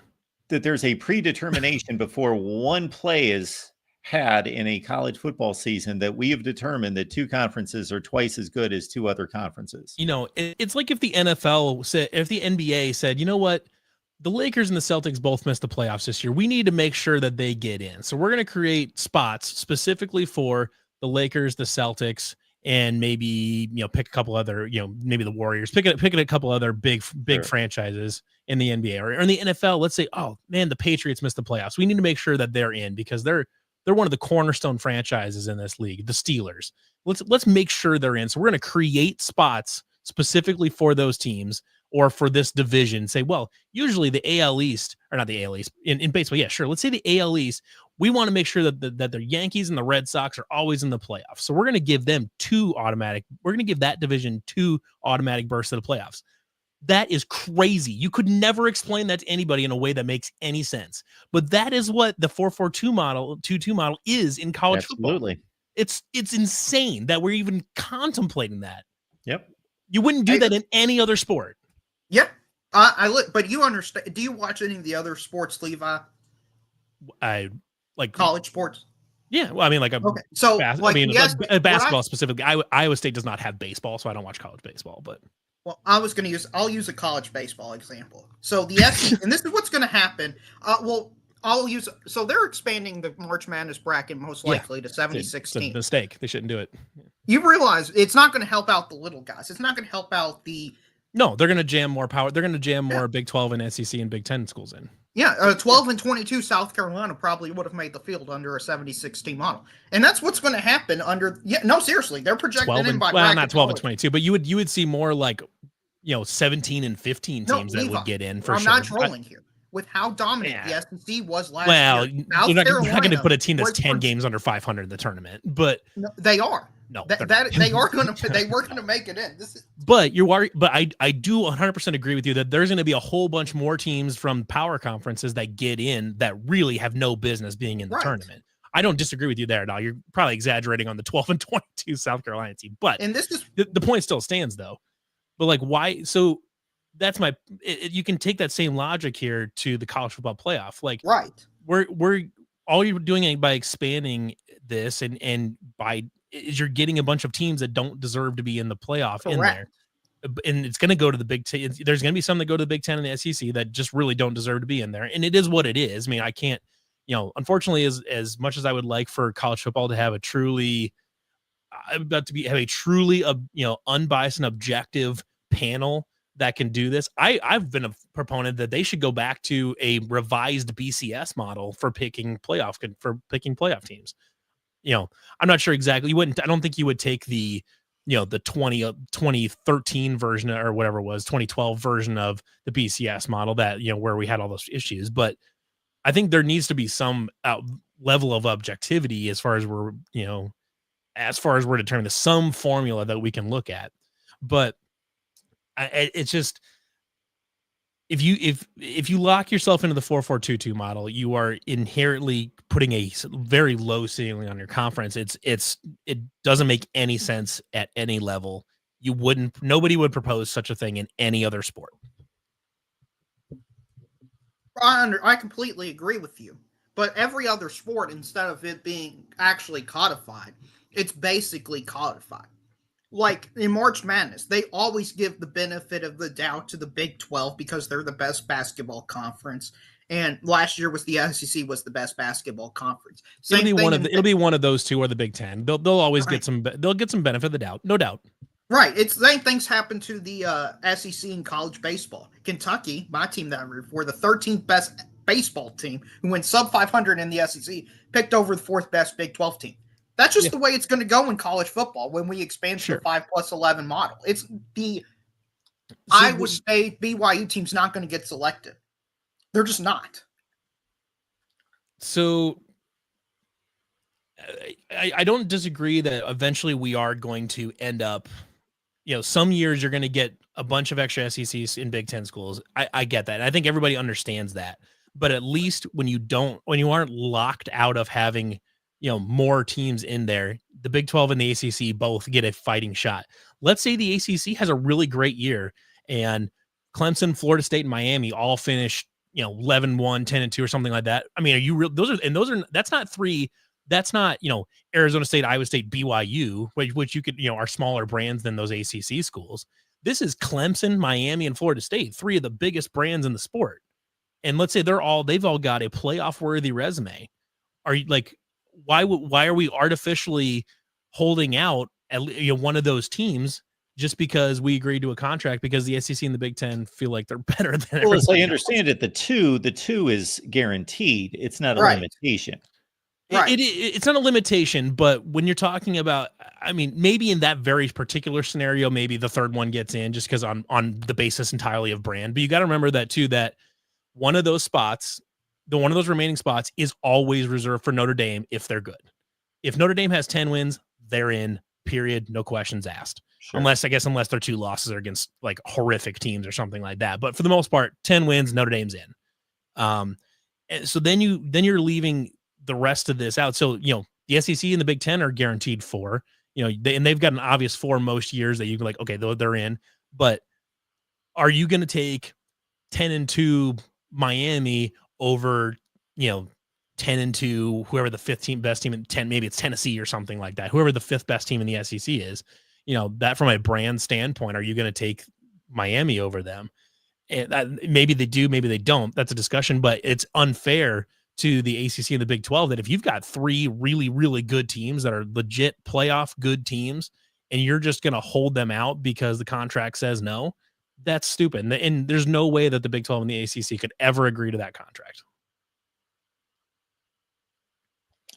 That there's a predetermination before one play is had in a college football season that we have determined that 2 conferences are twice as good as 2 other conferences. It's like if the NFL said, if the NBA said, you know what, the Lakers and the Celtics both missed the playoffs this year, we need to make sure that they get in. So we're going to create spots specifically for the Lakers, the Celtics, and maybe, pick a couple other, maybe the Warriors, pick a couple other big sure. franchises in the NBA or in the NFL. Let's say, oh man, the Patriots missed the playoffs. We need to make sure that they're in, because they're one of the cornerstone franchises in this league, the Steelers. Let's make sure they're in. So we're going to create spots specifically for those teams or for this division. Say, well, usually the AL East, or not the AL East, in baseball, yeah, sure. Let's say the AL East, we want to make sure that the Yankees and the Red Sox are always in the playoffs. So we're going to give them 2 automatic. We're going to give that division 2 automatic berths to the playoffs. That is crazy. You could never explain that to anybody in a way that makes any sense. But that is what the 4-4-2 model, 2-2 model is in college Absolutely. football. It's insane that we're even contemplating that. Yep. You wouldn't do that in any other sport. Yep. But you understand. Do you watch any of the other sports, Levi? I like college sports. Yeah, well, I mean, okay. So basketball specifically. Iowa State does not have baseball, so I don't watch college baseball. But I'll use a college baseball example. So the SEC, and this is what's going to happen. So they're expanding the March Madness bracket most likely to 76 teams. It's a mistake. They shouldn't do it. You realize it's not going to help out the little guys. It's not going to help out the. No, they're going to jam more power. They're going to jam more Big 12 and SEC and Big 10 schools in. Yeah, 12 and 22 South Carolina probably would have made the field under a 76-team model. And that's what's going to happen under seriously. They're projected in by not 12 and 22, but you would see more like 17 and 15 teams that would get in for I'm sure. I'm not trolling here. With how dominant the SEC was last year. Well, you're not going to put a team that's 10 games under 500 in the tournament, but they are. No, they were going to make it in. But you're worried. But I do 100% agree with you that there's going to be a whole bunch more teams from power conferences that get in that really have no business being in the tournament. I don't disagree with you there. Now you're probably exaggerating on the 12 and 22 South Carolina team, but this is the point still stands though. But like, why? So that's you can take that same logic here to the college football playoff. Like, Right. we're all you're doing by expanding this and by is you're getting a bunch of teams that don't deserve to be in the playoff in there. Correct. And it's going to go to the Big Ten. There's going to be some that go to the Big Ten and the SEC that just really don't deserve to be in there. And it is what it is. I mean, I can't, unfortunately, as much as I would like for college football to have a truly, unbiased and objective panel that can do this. I've been a proponent that they should go back to a revised BCS model for picking playoff teams. I'm not sure exactly. I don't think you would take the 2013 version or whatever it was, 2012 version of the BCS model that, where we had all those issues. But I think there needs to be some level of objectivity as far as we're determining some formula that we can look at. But it's just, if you lock yourself into the 4-4-2-2 model, you are inherently putting a very low ceiling on your conference. It doesn't make any sense at any level. Nobody would propose such a thing in any other sport. I completely agree with you. But every other sport, instead of it being actually codified, it's basically codified. Like in March Madness, they always give the benefit of the doubt to the Big 12 because they're the best basketball conference. And last year was the SEC was the best basketball conference. It'll be one of those two or the Big 10. They'll always get some benefit of the doubt, no doubt. Right. It's the same things happen to the SEC in college baseball. Kentucky, my team that I root for, the 13th best baseball team who went sub 500 in the SEC, picked over the 4th best Big 12 team. That's just the way it's going to go in college football when we expand to the 5+11 model. I would say BYU team's not going to get selected. They're just not. So I don't disagree that eventually we are going to end up, some years you're going to get a bunch of extra SECs in Big Ten schools. I get that. I think everybody understands that. But at least when you aren't locked out of having more teams in there, the Big 12 and the ACC both get a fighting shot. Let's say the ACC has a really great year and Clemson, Florida State, and Miami all finish, 11-1, 10-2 or something like that. I mean, are you real? That's not three. That's not, Arizona State, Iowa State, BYU, which you could, are smaller brands than those ACC schools. This is Clemson, Miami, and Florida State, three of the biggest brands in the sport. And let's say they've all got a playoff worthy resume. Are you like, why are we artificially holding out at one of those teams just because we agreed to a contract because the SEC and the Big Ten feel like they're better than well, as I understand it, the two is guaranteed. It's not a limitation. Right. It's not a limitation, but when you're talking about, I mean, maybe in that very particular scenario, maybe the third one gets in just because on the basis entirely of brand. But you got to remember that too, that one of those remaining spots is always reserved for Notre Dame if they're good. If Notre Dame has 10 wins, they're in, period. No questions asked. Sure. Unless their 2 losses are against like horrific teams or something like that. But for the most part, 10 wins, Notre Dame's in. And so then you're leaving the rest of this out. So, the SEC and the Big 10 are guaranteed 4, and they've got an obvious 4 most years that you can like, okay, they're in. But are you going to take 10-2 Miami over, 10-2, whoever the 15th best team in 10, maybe it's Tennessee or something like that, whoever the 5th best team in the SEC is, that from a brand standpoint, are you going to take Miami over them? And maybe they do, maybe they don't. That's a discussion, but it's unfair to the ACC and the Big 12 that if you've got 3 really, really good teams that are legit playoff good teams and you're just going to hold them out because the contract says no, that's stupid. And there's no way that the Big 12 and the ACC could ever agree to that contract.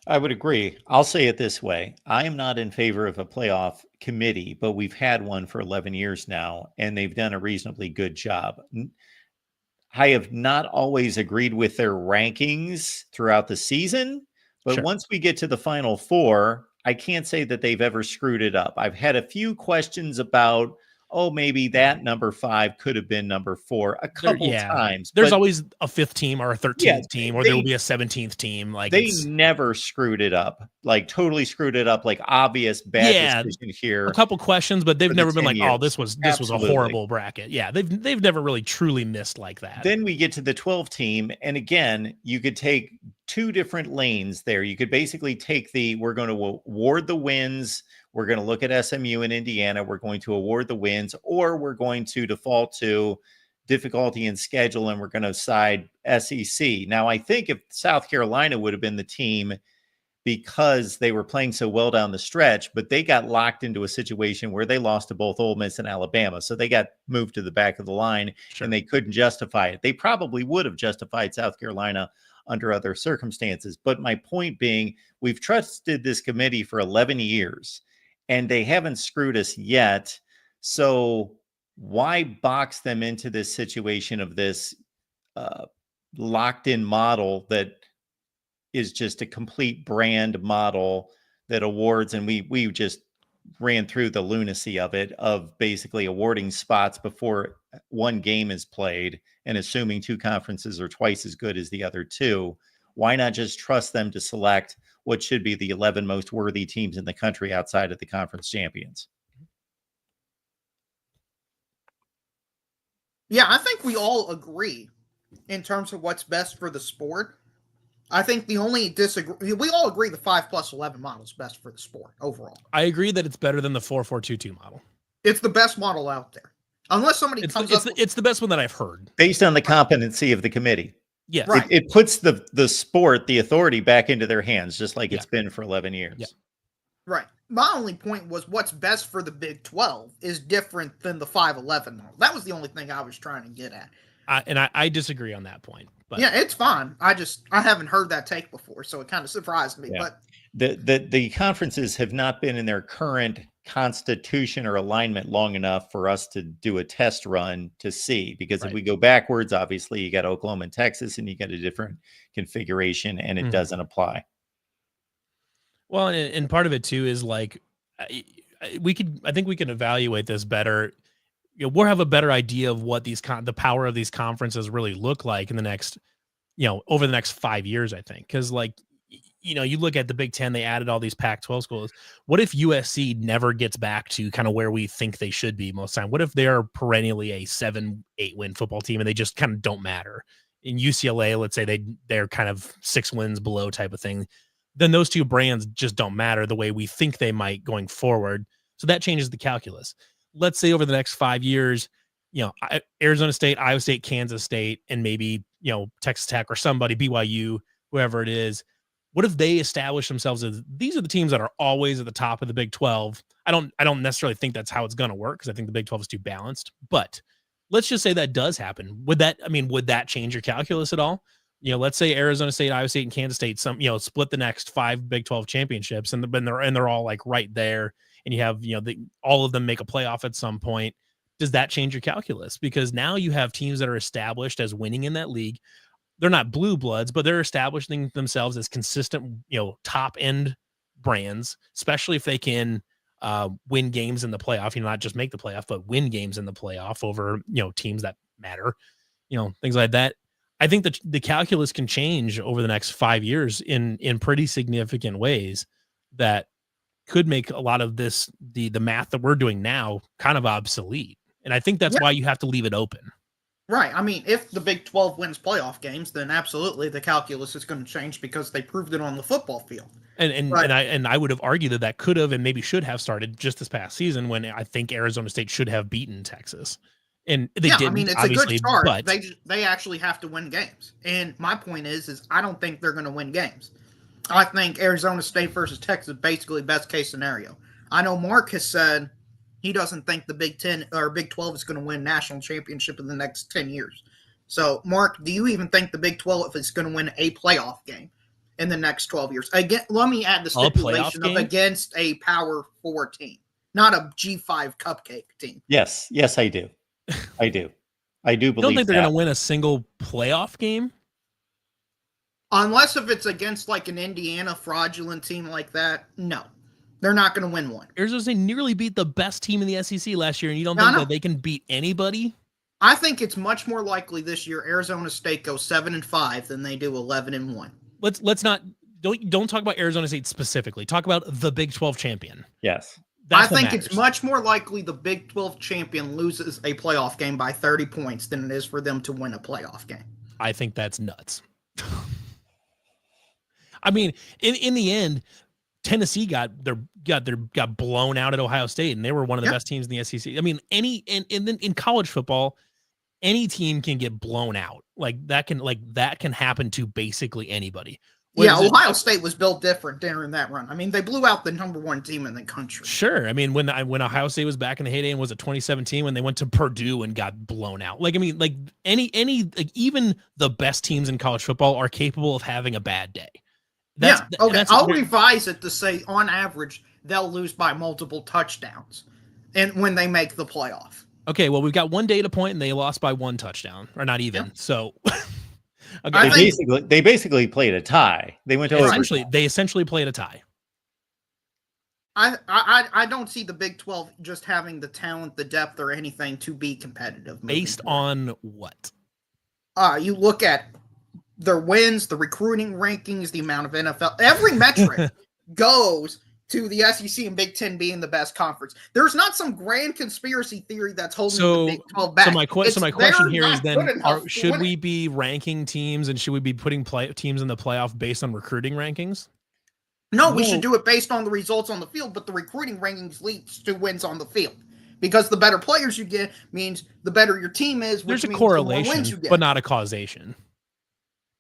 I would agree. I'll say it this way. I am not in favor of a playoff committee, but we've had one for 11 years now, and they've done a reasonably good job. I have not always agreed with their rankings throughout the season, but once we get to the Final Four, I can't say that they've ever screwed it up. I've had a few questions about oh, maybe that number 5 could have been number 4 a couple times. There's but always a 5th team or a 13th team, or there will be a 17th team. Like they never screwed it up, like totally screwed it up, like obvious bad decision here. A couple questions, but they've never been like, oh, this was Absolutely. a horrible bracket. Yeah, they've never really truly missed like that. Then we get to the 12 team, and again, you could take 2 different lanes there. You could basically take we're going to award the wins. We're going to look at SMU and Indiana. We're going to award the wins, or we're going to default to difficulty in schedule, and we're going to side SEC. Now, I think if South Carolina would have been the team because they were playing so well down the stretch, but they got locked into a situation where they lost to both Ole Miss and Alabama. So they got moved to the back of the line, and they couldn't justify it. They probably would have justified South Carolina under other circumstances. But my point being, we've trusted this committee for 11 years, and they haven't screwed us yet. So why box them into this situation of this locked in model that is just a complete brand model that awards? And we just ran through the lunacy of it, of basically awarding spots before one game is played and assuming 2 conferences are twice as good as the other 2. Why not just trust them to select what should be the 11 most worthy teams in the country outside of the conference champions? Yeah, I think we all agree in terms of what's best for the sport. I think the only we all agree the 5+11 model is best for the sport overall. I agree that it's better than the 4-4-2-2 model. It's the best model out there. Unless somebody it's the best one that I've heard. Based on the competency of the committee. Yes. Right. It puts the sport, the authority back into their hands, just like it's been for 11 years. Yeah. Right. My only point was what's best for the Big 12 is different than the 5-11 model. That was the only thing I was trying to get at. I disagree on that point. But yeah, it's fine. I haven't heard that take before, so it kind of surprised me. Yeah. But the conferences have not been in their current constitution or alignment long enough for us to do a test run to see, because if we go backwards, obviously you got Oklahoma and Texas and you got a different configuration, and it doesn't apply. Well, and part of it too is like I think we can evaluate this better. We'll have a better idea of what the power of these conferences really look like in the next, over the next 5 years, I think. Because you look at the Big Ten, they added all these Pac-12 schools. What if USC never gets back to kind of where we think they should be most time? What if they're perennially a 7-8 win football team and they just kind of don't matter? In UCLA, let's say they're kind of 6 wins below type of thing. Then those 2 brands just don't matter the way we think they might going forward. So that changes the calculus. Let's say over the next 5 years, Arizona State, Iowa State, Kansas State, and maybe, Texas Tech or somebody, BYU, whoever it is. What if they establish themselves as these are the teams that are always at the top of the Big 12? I don't necessarily think that's how it's going to work, because I think the Big 12 is too balanced. But let's just say that does happen. Would that change your calculus at all? Let's say Arizona State, Iowa State, and Kansas State, split the next 5 Big 12 championships, and they're all like right there. And you have, all of them make a playoff at some point. Does that change your calculus? Because now you have teams that are established as winning in that league. They're not blue bloods, but they're establishing themselves as consistent, top end brands, especially if they can win games in the playoff, not just make the playoff, but win games in the playoff over, teams that matter, things like that. I think that the calculus can change over the next 5 years in pretty significant ways that could make a lot of this, the math that we're doing now, kind of obsolete. And I think that's why you have to leave it open. Right. I mean, if the Big 12 wins playoff games, then absolutely the calculus is going to change because they proved it on the football field. And I would have argued that could have and maybe should have started just this past season, when I think Arizona State should have beaten Texas. And they didn't. I mean, it's a good start. But they actually have to win games. And my point is I don't think they're going to win games. I think Arizona State versus Texas is basically best case scenario. I know Mark has said he doesn't think the Big 10 or Big 12 is going to win national championship in the next 10 years. So, Mark, do you even think the Big 12 is going to win a playoff game in the next 12 years? Again, let me add the stipulation of against a Power 4 team, not a G5 cupcake team. Yes, I do. I do believe. You don't think they're going to win a single playoff game? Unless if it's against like an Indiana fraudulent team like that, no. They're not going to win one. Arizona State nearly beat the best team in the SEC last year, and you don't No, think no. that they can beat anybody? I think it's much more likely this year Arizona State goes 7-5 than they do 11-1. Let's not don't talk about Arizona State specifically. Talk about the Big 12 champion. Yes. I think it's much more likely the Big 12 champion loses a playoff game by 30 points than it is for them to win a playoff game. I think that's nuts. I mean, in the end, Tennessee got blown out at Ohio State, and they were one of the best teams in the SEC. I mean, in college football, any team can get blown out. That can happen to basically anybody. Ohio State was built different during that run. I mean, they blew out the #1 team in the country. Sure. I mean, when Ohio State was back in the heyday and was it 2017 when they went to Purdue and got blown out. Even the best teams in college football are capable of having a bad day. I'll revise it to say on average they'll lose by multiple touchdowns, and when they make the playoff. Okay, well, we've got one data point and they lost by 1 touchdown, or not even. Yep. So okay. They basically played a tie. They went to they essentially played a tie. I don't see the Big 12 just having the talent, the depth, or anything to be competitive. Based on what? You look at their wins, the recruiting rankings, the amount of NFL, every metric goes to the SEC and Big 10 being the best conference. There's not some grand conspiracy theory that's holding the Big 12 back. So my question here is then, should we be ranking teams and should we be putting teams in the playoff based on recruiting rankings? No, we should do it based on the results on the field, but the recruiting rankings leads to wins on the field. Because the better players you get means the better your team is, which There's a means correlation, the more wins you get. But not a causation.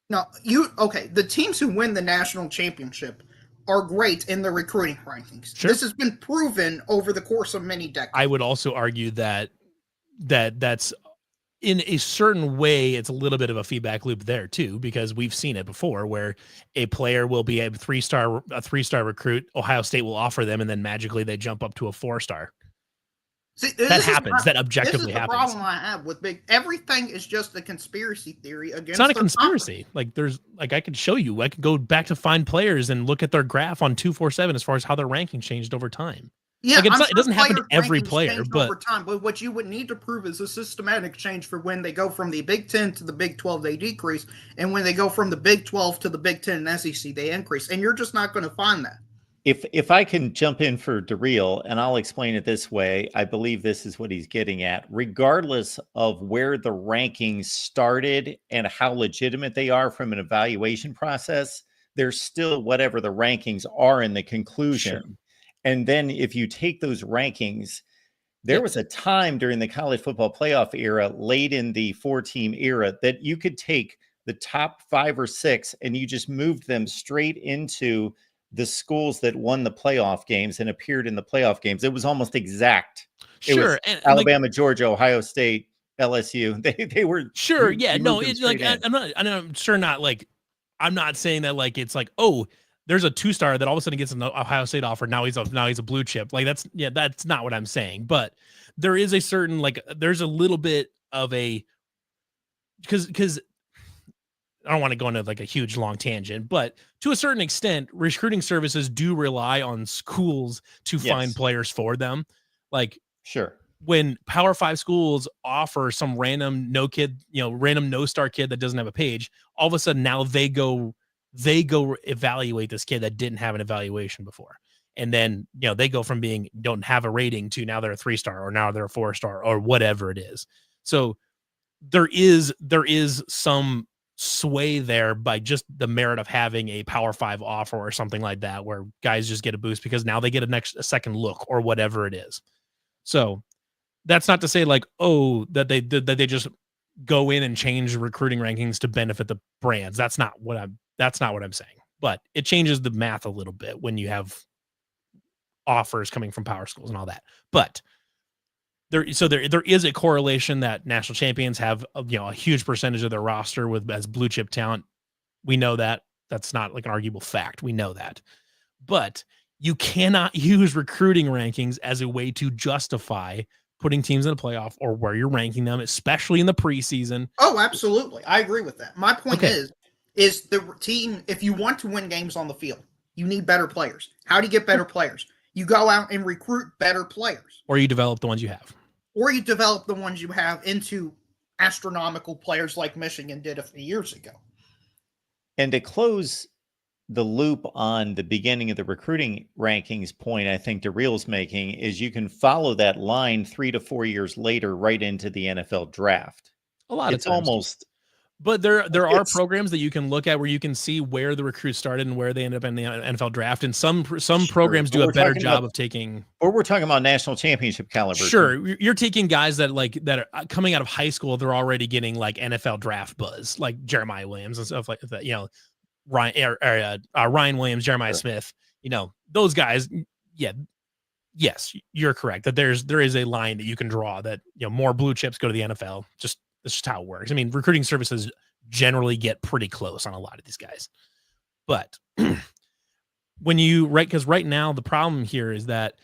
No, the teams who win the national championship are great in the recruiting rankings. Sure. This has been proven over the course of many decades. I would also argue that that's in a certain way, it's a little bit of a feedback loop there too, because we've seen it before where a player will be a three-star recruit, Ohio State will offer them, and then magically they jump up to a 4-star. See, that happens. That objectively happens. This is the problem I have with everything is just a conspiracy theory against. It's not a conspiracy. I could show you. I could go back to find players and look at their graph on 247 as far as how their ranking changed over time. Yeah, it doesn't happen to every player, but over time. But what you would need to prove is a systematic change for when they go from the Big 10 to the Big 12, they decrease, and when they go from the Big 12 to the Big 10 and SEC, they increase. And you're just not going to find that. If I can jump in for Darrell, and I'll explain it this way, I believe this is what he's getting at. Regardless of where the rankings started and how legitimate they are from an evaluation process, there's still whatever the rankings are in the conclusion. Sure. And then if you take those rankings, there was a time during the college football playoff era, late in the 4-team era, that you could take the top 5 or 6 and you just moved them straight into the schools that won the playoff games and appeared in the playoff games. It was almost exact. It was Alabama, Georgia, Ohio State, LSU. They were sure. Yeah, no, it's like I'm sure not like I'm not saying that like it's like, oh, there's a 2-star that all of a sudden gets an Ohio State offer. Now he's a blue chip. Like that's not what I'm saying. But there is a certain there's a little bit of a because I don't want to go into like a huge long tangent, but to a certain extent, recruiting services do rely on schools to find players for them. Like, sure, when Power 5 schools offer some random no-star kid that doesn't have a page, all of a sudden now they go evaluate this kid that didn't have an evaluation before. And then, they go from being don't have a rating to now they're a 3-star or now they're a 4-star or whatever it is. So there is some sway there by just the merit of having a Power 5 offer or something like that, where guys just get a boost because now they get a second look or whatever it is. So that's not to say like, oh, that they just go in and change recruiting rankings to benefit the brands. That's not what I'm saying, but it changes the math a little bit when you have offers coming from power schools and all that. But there is a correlation that national champions have a huge percentage of their roster as blue chip talent. We know that. That's not like an arguable fact. We know that. But you cannot use recruiting rankings as a way to justify putting teams in a playoff or where you're ranking them, especially in the preseason. Oh, absolutely. I agree with that. My point is the team, if you want to win games on the field, you need better players. How do you get better players? You go out and recruit better players. Or you develop the ones you have. Or you develop the ones you have into astronomical players like Michigan did a few years ago. And to close the loop on the beginning of the recruiting rankings point, I think DeReal's making is you can follow that line 3 to 4 years later right into the NFL draft. A lot It's of times. almost. But there are programs that you can look at where you can see where the recruits started and where they end up in the NFL draft. And some programs do a better job of taking. Or we're talking about national championship caliber. Sure, you're taking guys that are coming out of high school. They're already getting like NFL draft buzz, like Jeremiah Williams and stuff like that. You know, Ryan Williams, Jeremiah Smith. You know, those guys. Yeah, yes, you're correct that there is a line that you can draw that, you know, more blue chips go to the NFL. That's just how it works. I mean, recruiting services generally get pretty close on a lot of these guys. But because right now the problem here is that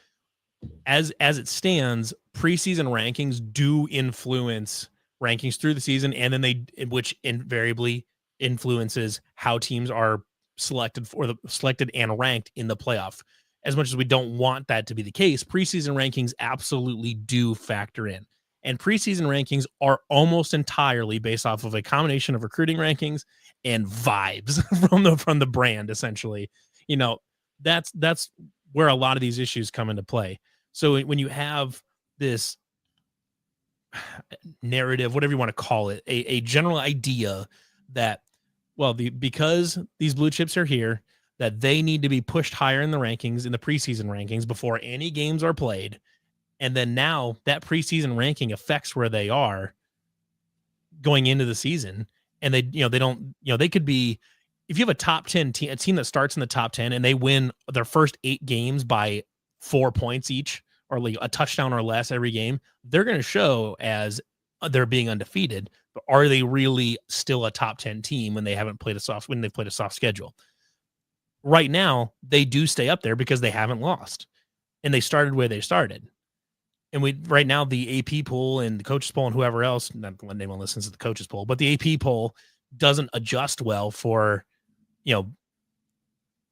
as it stands, preseason rankings do influence rankings through the season, and then which invariably influences how teams are selected and ranked in the playoff. As much as we don't want that to be the case, preseason rankings absolutely do factor in. And preseason rankings are almost entirely based off of a combination of recruiting rankings and vibes from the brand, essentially. You know, that's where a lot of these issues come into play. So when you have this narrative, whatever you want to call it, a general idea that, well, because these blue chips are here, that they need to be pushed higher in the rankings, in the preseason rankings, before any games are played. And then now that preseason ranking affects where they are going into the season. And they could be, if you have a top 10 team, a team that starts in the top 10 and they win their first 8 games by 4 points each, or like a touchdown or less every game, they're going to show as they're being undefeated. But are they really still a top 10 team when they've played a soft schedule? Right now, they do stay up there because they haven't lost and they started where they started. And right now, the AP poll and the coaches poll and whoever else, not anyone listens to the coaches poll, but the AP poll doesn't adjust well for, you know,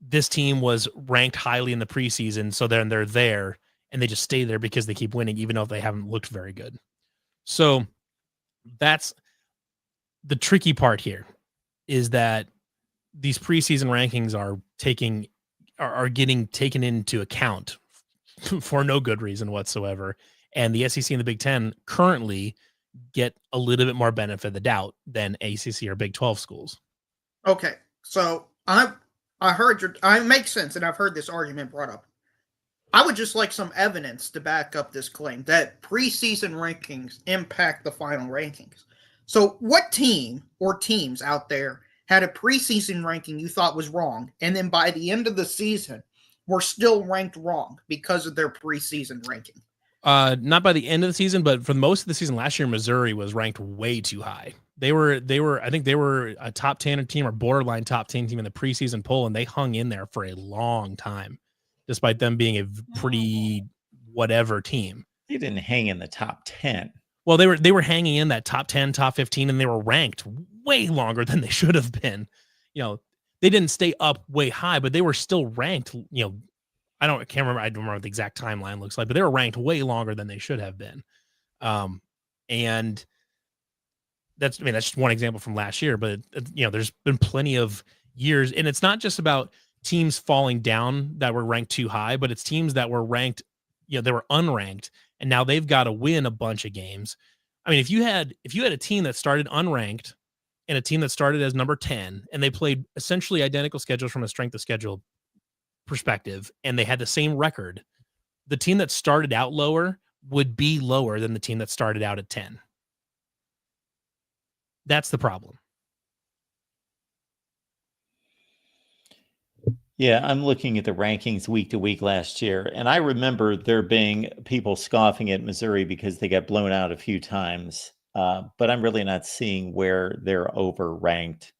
this team was ranked highly in the preseason. So then they're there and they just stay there because they keep winning, even though they haven't looked very good. So that's the tricky part here, is that these preseason rankings are getting taken into account for no good reason whatsoever. And the SEC and the Big Ten currently get a little bit more benefit of the doubt than ACC or Big 12 schools. Okay, so I heard I makes sense, and I've heard this argument brought up. I would just like some evidence to back up this claim that preseason rankings impact the final rankings. So what team or teams out there had a preseason ranking you thought was wrong, and then by the end of the season were still ranked wrong because of their preseason ranking? Not by the end of the season, but for most of the season last year, Missouri was ranked way too high. I think they were a top 10 team or borderline top 10 team in the preseason poll, and they hung in there for a long time, despite them being a pretty whatever team. They didn't hang in the top 10. Well, they were hanging in that top 10, top 15, and they were ranked way longer than they should have been. You know, they didn't stay up way high, but they were still ranked, you know, I don't remember what the exact timeline looks like, but they were ranked way longer than they should have been. And that's just one example from last year, but you know, there's been plenty of years, and it's not just about teams falling down that were ranked too high, but it's teams that were ranked, you know, they were unranked, and now they've got to win a bunch of games. I mean, if you had a team that started unranked and a team that started as number 10, and they played essentially identical schedules from a strength of schedule perspective, and they had the same record, the team that started out lower would be lower than the team that started out at 10. That's the problem. Yeah, I'm looking at the rankings week to week last year, and I remember there being people scoffing at Missouri because they got blown out a few times. But I'm really not seeing where they're overranked.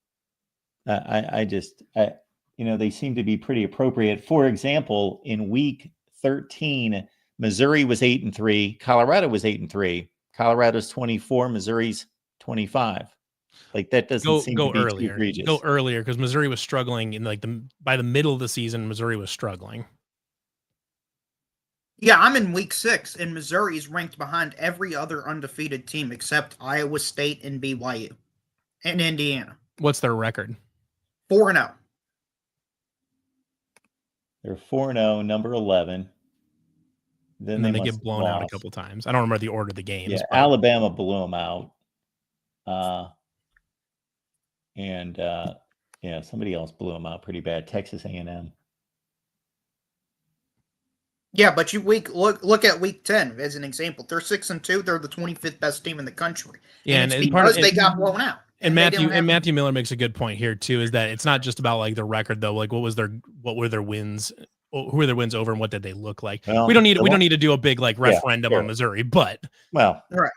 They seem to be pretty appropriate. For example, in week 13, Missouri was 8-3, Colorado was 8-3, Colorado's 24, Missouri's 25. Like, that doesn't seem to be too egregious. Go earlier, because Missouri was struggling by the middle of the season. Missouri was struggling. Yeah, I'm in week 6, and Missouri is ranked behind every other undefeated team except Iowa State and BYU and Indiana. What's their record? 4-0. They're 4-0, number 11. Then And they then they must get have blown out a lost. couple times. I don't remember the order of the games. Yeah, but Alabama blew them out. And yeah, somebody else blew them out pretty bad. Texas A&M. Yeah, but you look at week 10 as an example. They're 6-2. They're the 25th best team in the country. Yeah, and it's and part because of they got blown out. And they didn't have- Matthew Miller makes a good point here too, is that it's not just about like the record though. Like what were their wins? Who were their wins over, and what did they look like? Well, we don't need to do a big like referendum sure. on Missouri, but Well, right.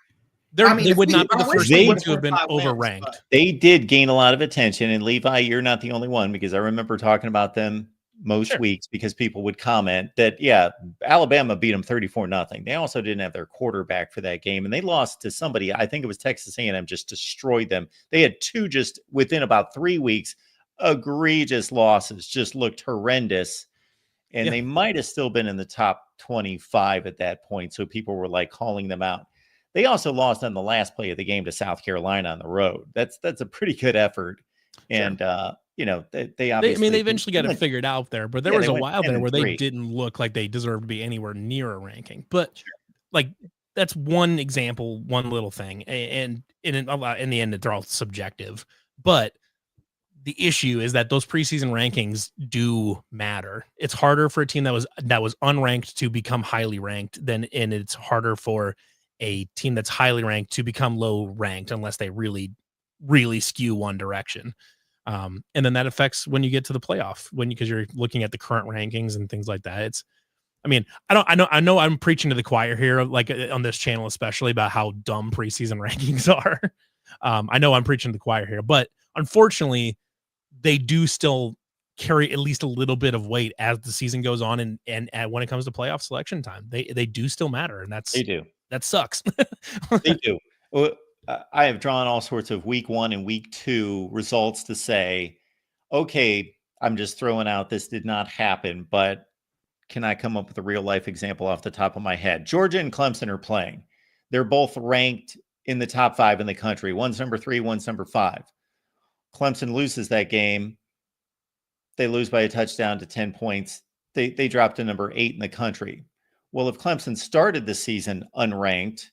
they would not be the first they team would to have been overranked. But they did gain a lot of attention, and Levi, you're not the only one, because I remember talking about them most weeks because people would comment that, yeah, Alabama beat them 34-0. They also didn't have their quarterback for that game, and they lost to somebody. I think it was Texas A&M just destroyed them. They had two just within about 3 weeks, egregious losses, just looked horrendous. And they might have still been in the top 25 at that point. So people were like calling them out. They also lost on the last play of the game to South Carolina on the road. That's a pretty good effort. And, you know, they obviously, they eventually got it figured out there, but there was a while there where they didn't look like they deserved to be anywhere near a ranking. But like, that's one example, one little thing. And in the end, they're all subjective. But the issue is that those preseason rankings do matter. It's harder for a team that was unranked to become highly ranked and it's harder for a team that's highly ranked to become low ranked unless they really, really skew one direction. And then that affects when you get to the playoff because you're looking at the current rankings and things like that. I know I'm preaching to the choir here, like on this channel, especially about how dumb preseason rankings are. I know I'm preaching to the choir here, but unfortunately, they do still carry at least a little bit of weight as the season goes on, and when it comes to playoff selection time, they do still matter, and they do. That sucks. They do. I have drawn all sorts of week 1 and week 2 results to say, okay, I'm just throwing out this did not happen, but can I come up with a real life example off the top of my head? Georgia and Clemson are playing. They're both ranked in the top 5 in the country. One's number 3, one's number 5. Clemson loses that game. They lose by a touchdown to 10 points. They drop to number 8 in the country. Well, if Clemson started the season unranked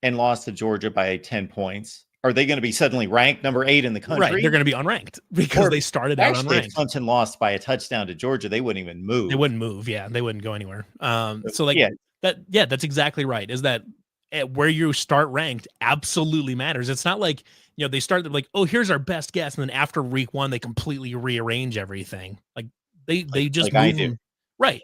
and lost to Georgia by 10 points, are they going to be suddenly ranked number 8 in the country? Right, they're going to be unranked because they started out unranked. If Clemson lost by a touchdown to Georgia, they wouldn't even move. They wouldn't move. Yeah, they wouldn't go anywhere. That's exactly right. Is that where you start ranked absolutely matters. It's not like, they start like, oh, here's our best guess, and then after week 1, they completely rearrange everything. Like they just like move them, right.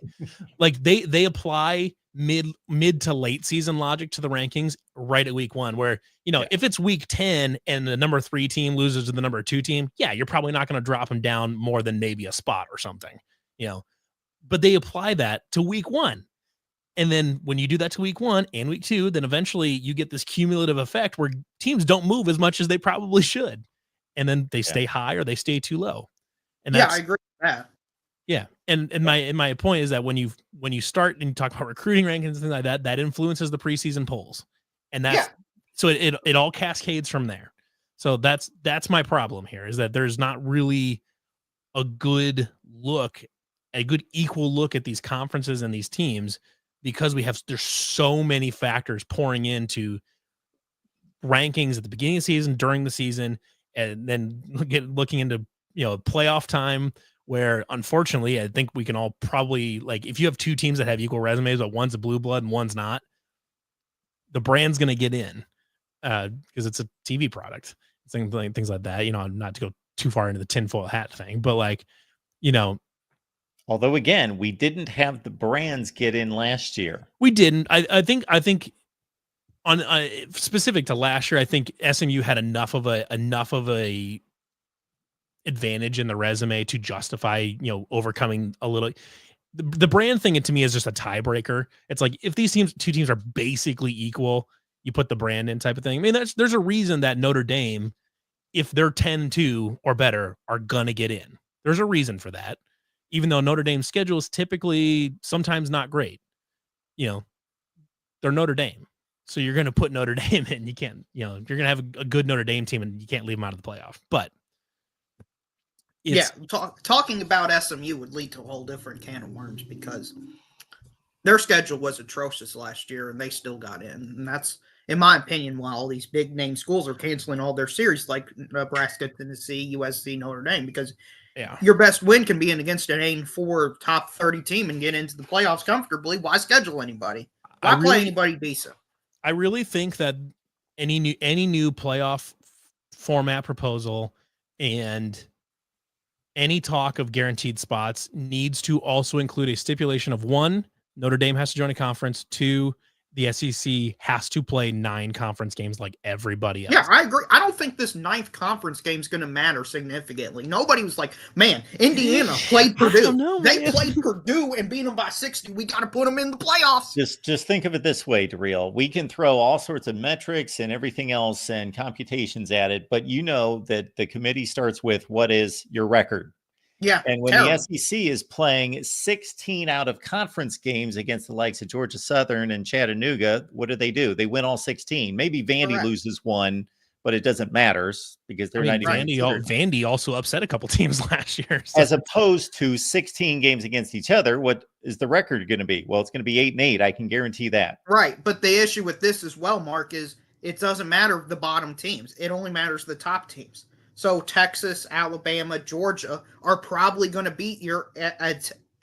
Like they apply mid to late season logic to the rankings right at week 1, where if it's week 10 and the number 3 team loses to the number 2 team, you're probably not going to drop them down more than maybe a spot or something, but they apply that to week 1. And then when you do that to week 1 and week 2, then eventually you get this cumulative effect where teams don't move as much as they probably should. And then they stay high or they stay too low. And I agree with that. Yeah. And my point is that when you start and you talk about recruiting rankings and things like that, that influences the preseason polls. And that's so it all cascades from there. So that's my problem here, is that there's not really a good equal look at these conferences and these teams, because there's so many factors pouring into rankings at the beginning of the season, during the season, and then looking into playoff time, where unfortunately I think we can all probably, like, if you have 2 teams that have equal resumes, but one's a blue blood and one's not, the brand's going to get in because it's a TV product, things like that. Not to go too far into the tinfoil hat thing, but although again, we didn't have the brands get in last year. We didn't. I think on specific to last year, I think SMU had enough of a advantage in the resume to justify overcoming a little. The brand thing, to me, is just a tiebreaker. It's like, if these 2 teams are basically equal, you put the brand in, type of thing. I mean, there's a reason that Notre Dame, if they're 10-2 or better, are gonna get in. There's a reason for that. Even though Notre Dame's schedule is typically sometimes not great, they're Notre Dame. So you're going to put Notre Dame in. You can't, you're going to have a good Notre Dame team and you can't leave them out of the playoff. But talking about SMU would lead to a whole different can of worms because their schedule was atrocious last year and they still got in. And that's, in my opinion, why all these big name schools are canceling all their series like Nebraska, Tennessee, USC, Notre Dame, because your best win can be in against an 8-4 top 30 team and get into the playoffs comfortably. Why schedule anybody? Why play anybody decent? I really think that any new playoff format proposal and any talk of guaranteed spots needs to also include a stipulation of 1, Notre Dame has to join a conference, 2, the SEC has to play 9 conference games like everybody else. Yeah, I agree. I don't think this 9th conference game is going to matter significantly. Nobody was like, man, Indiana played Purdue. They played Purdue and beat them by 60. We got to put them in the playoffs. Just think of it this way, Darrell. We can throw all sorts of metrics and everything else and computations at it, but that the committee starts with what is your record. Yeah. And when the SEC is playing 16 out of conference games against the likes of Georgia Southern and Chattanooga, what do? They win all 16. Maybe Vandy loses 1, but it doesn't matter because they're not even Vandy also upset a couple teams last year. So. As opposed to 16 games against each other, what is the record going to be? Well, it's going to be 8-8. I can guarantee that. Right. But the issue with this as well, Mark, is it doesn't matter the bottom teams. It only matters the top teams. So Texas, Alabama, Georgia are probably going to beat your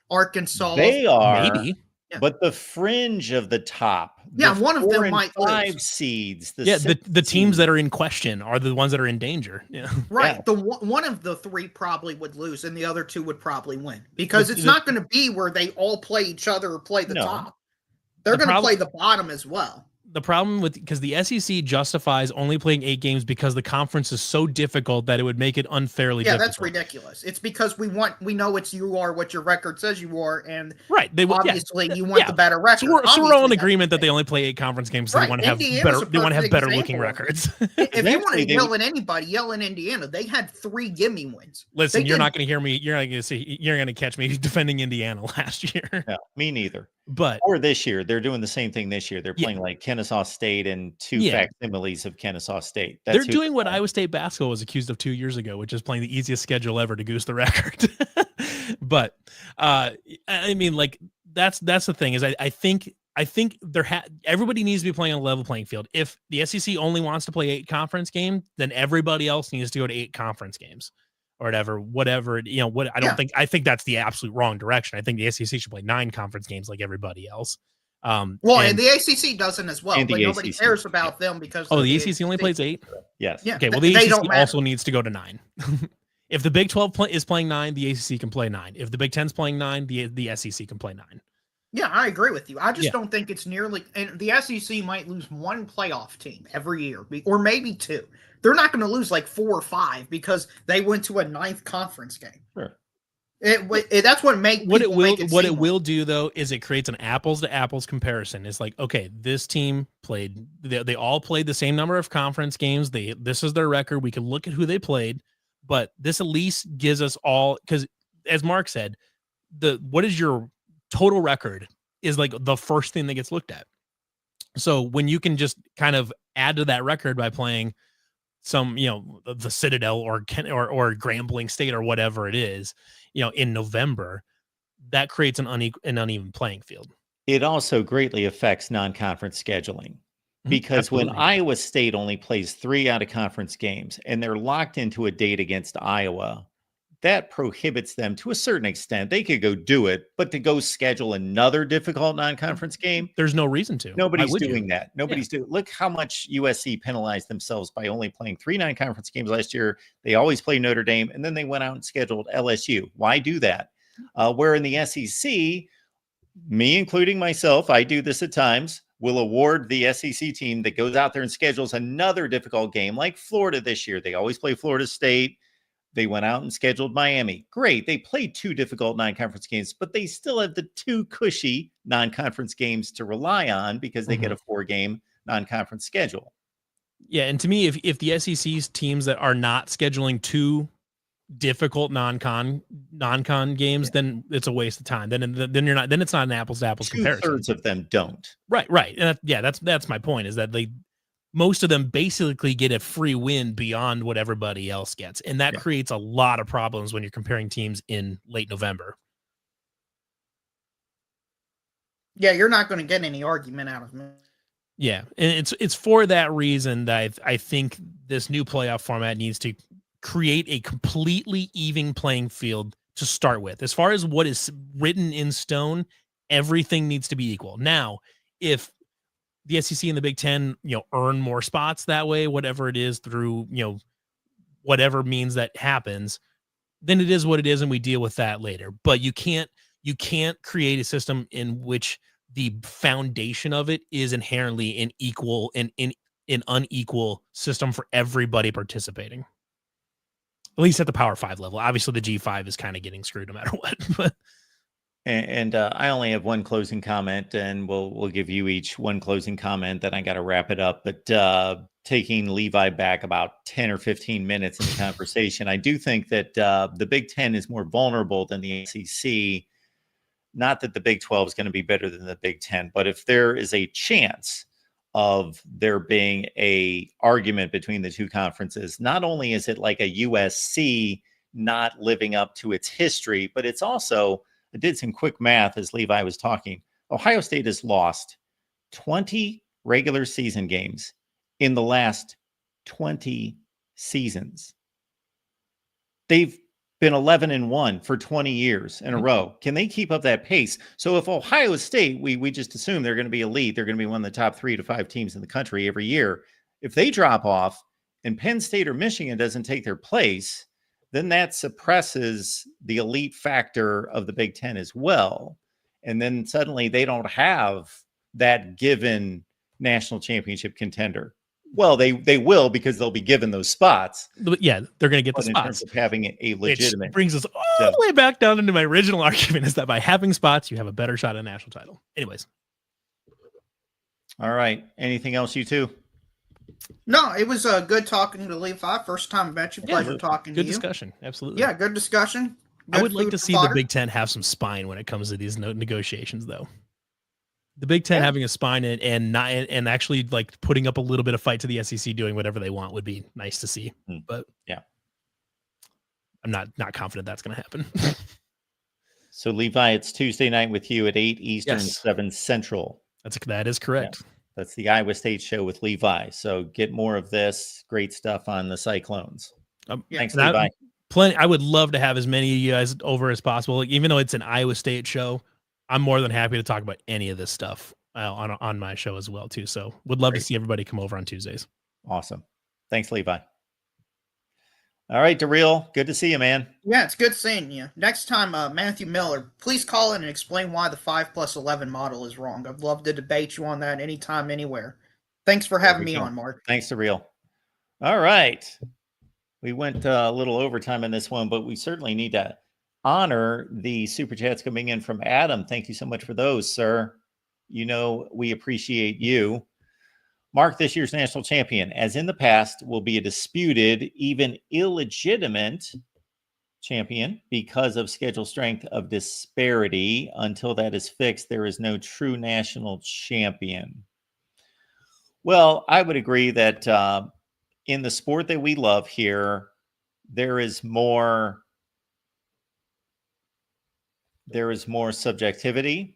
Arkansas. They are, maybe, but the fringe of the top. One of them might 5 lose. seeds. The teams that are in question are the ones that are in danger. Yeah, right. Yeah. One of the 3 probably would lose, and the other 2 would probably win because it's not going to be where they all play each other or play the top. They're going to play the bottom as well. The problem because the SEC justifies only playing 8 games because the conference is so difficult that it would make it unfairly difficult. That's ridiculous. It's because we know you are what your record says you are, and they obviously you want the better record. So we're all in agreement that they only play 8 conference games, so they want to have better. They want to have better looking records. If you want to yell at anybody, yell in Indiana. They had 3 gimme wins. Listen, you're not going to hear me. You're not going to see. You're going to catch me defending Indiana last year. No, me neither. Or this year, they're doing the same thing this year. They're playing like Kennesaw State and 2 facsimiles of Kennesaw State. They're doing what Iowa State basketball was accused of 2 years ago, which is playing the easiest schedule ever to goose the record. But I mean, like that's the thing is I think everybody needs to be playing on a level playing field. If the SEC only wants to play 8 conference games, then everybody else needs to go to 8 conference games. Or whatever, I think that's the absolute wrong direction. I think the SEC should play 9 conference games like everybody else. And the ACC doesn't as well, but nobody cares about them because the ACC only plays 8. Yes. Yeah. Okay. Well, the ACC also needs to go to 9. If the Big 12 is playing 9, the ACC can play 9. If the Big 10 is playing 9, the SEC can play 9. Yeah, I agree with you. I just don't think it's nearly. And the SEC might lose 1 playoff team every year, or maybe 2. They're not going to lose like 4 or 5 because they went to a 9th conference game. Sure. That's what makes what it will do though is it creates an apples to apples comparison. It's like, okay, this team played. They all played the same number of conference games. This is their record. We can look at who they played, but this at least gives us all because, as Mark said, what is your total record is like the first thing that gets looked at. So when you can just kind of add to that record by playing some, the Citadel or Grambling State or whatever it is, in November, that creates an uneven playing field. It also greatly affects non-conference scheduling because when Iowa State only plays 3 out of conference games and they're locked into a date against Iowa, that prohibits them to a certain extent. They could go do it, but to go schedule another difficult non-conference game, there's no reason to. Nobody's doing that. Nobody's doing. Look how much USC penalized themselves by only playing 3 non-conference games last year. They always play Notre Dame, and then they went out and scheduled LSU. Why do that? Where in the SEC, me including myself, I do this at times, will award the SEC team that goes out there and schedules another difficult game like Florida this year. They always play Florida State. They went out and scheduled Miami. Great. They played 2 difficult non-conference games, but they still have the 2 cushy non-conference games to rely on because they get a 4-game non-conference schedule. Yeah, and to me, if the SEC's teams that are not scheduling 2 difficult non-con games, then it's a waste of time. Then it's not an apples to apples comparison. 2/3 of them don't. Right. And that's my point, is that most of them basically get a free win beyond what everybody else gets. And that creates a lot of problems when you're comparing teams in late November. Yeah, you're not going to get any argument out of me. Yeah, and it's for that reason that I think this new playoff format needs to create a completely even playing field to start with. As far as what is written in stone, everything needs to be equal. Now, if the SEC and the Big Ten, earn more spots that way, whatever it is, through, whatever means that happens, then it is what it is, and we deal with that later. But you can't create a system in which the foundation of it is inherently an unequal system for everybody participating. At least at the Power 5 level. Obviously, the G5 is kind of getting screwed no matter what. But And I only have one closing comment, and we'll give you each one closing comment. Then I got to wrap it up. But taking Levi back about 10 or 15 minutes in the conversation, I do think that the Big Ten is more vulnerable than the SEC. Not that the Big 12 is going to be better than the Big Ten, but if there is a chance of there being a argument between the two conferences, not only is it like a USC not living up to its history, but it's also, I did some quick math as Levi was talking. Ohio State has lost 20 regular season games in the last 20 seasons. They've been 11-1 for 20 years in a row. Can they keep up that pace? So if Ohio State, we just assume they're going to be elite, they're going to be one of the top 3 to 5 teams in the country every year. If they drop off and Penn State or Michigan doesn't take their place, then that suppresses the elite factor of the Big Ten as well. And then suddenly they don't have that given national championship contender. Well, they will, because they'll be given those spots. Yeah, they're going to get the But in spots. terms of having a legitimate, which brings us all the way back down into my original argument, is that by having spots, you have a better shot at a national title. Anyways. All right. Anything else, you two? No, it was good talking to Levi. First time I met you. Pleasure talking to you. Good discussion. Absolutely. Yeah, good discussion. I would like to see the Big Ten have some spine when it comes to these negotiations, though. The Big Ten having a spine and actually like putting up a little bit of fight to the SEC doing whatever they want would be nice to see. But yeah, I'm not confident that's going to happen. So Levi, it's Tuesday night with you at 8 Eastern, 7 Central. That is correct. Yeah. That's the Iowa State show with Levi. So get more of this great stuff on the Cyclones. Thanks, Levi. I would love to have as many of you guys over as possible. Like, even though it's an Iowa State show, I'm more than happy to talk about any of this stuff on my show as well, too. So would love to see everybody come over on Tuesdays. Awesome. Thanks, Levi. All right, Daryl, good to see you, man. Yeah, it's good seeing you. Next time, Matthew Miller, please call in and explain why the 5+11 model is wrong. I'd love to debate you on that anytime, anywhere. Thanks for having me on, Mark. Thanks, Daryl. All right. We went a little overtime in this one, but we certainly need to honor the super chats coming in from Adam. Thank you so much for those, sir. We appreciate you. Mark, this year's national champion, as in the past, will be a disputed, even illegitimate champion because of schedule strength of disparity. Until that is fixed, there is no true national champion. Well, I would agree that in the sport that we love here, there is more subjectivity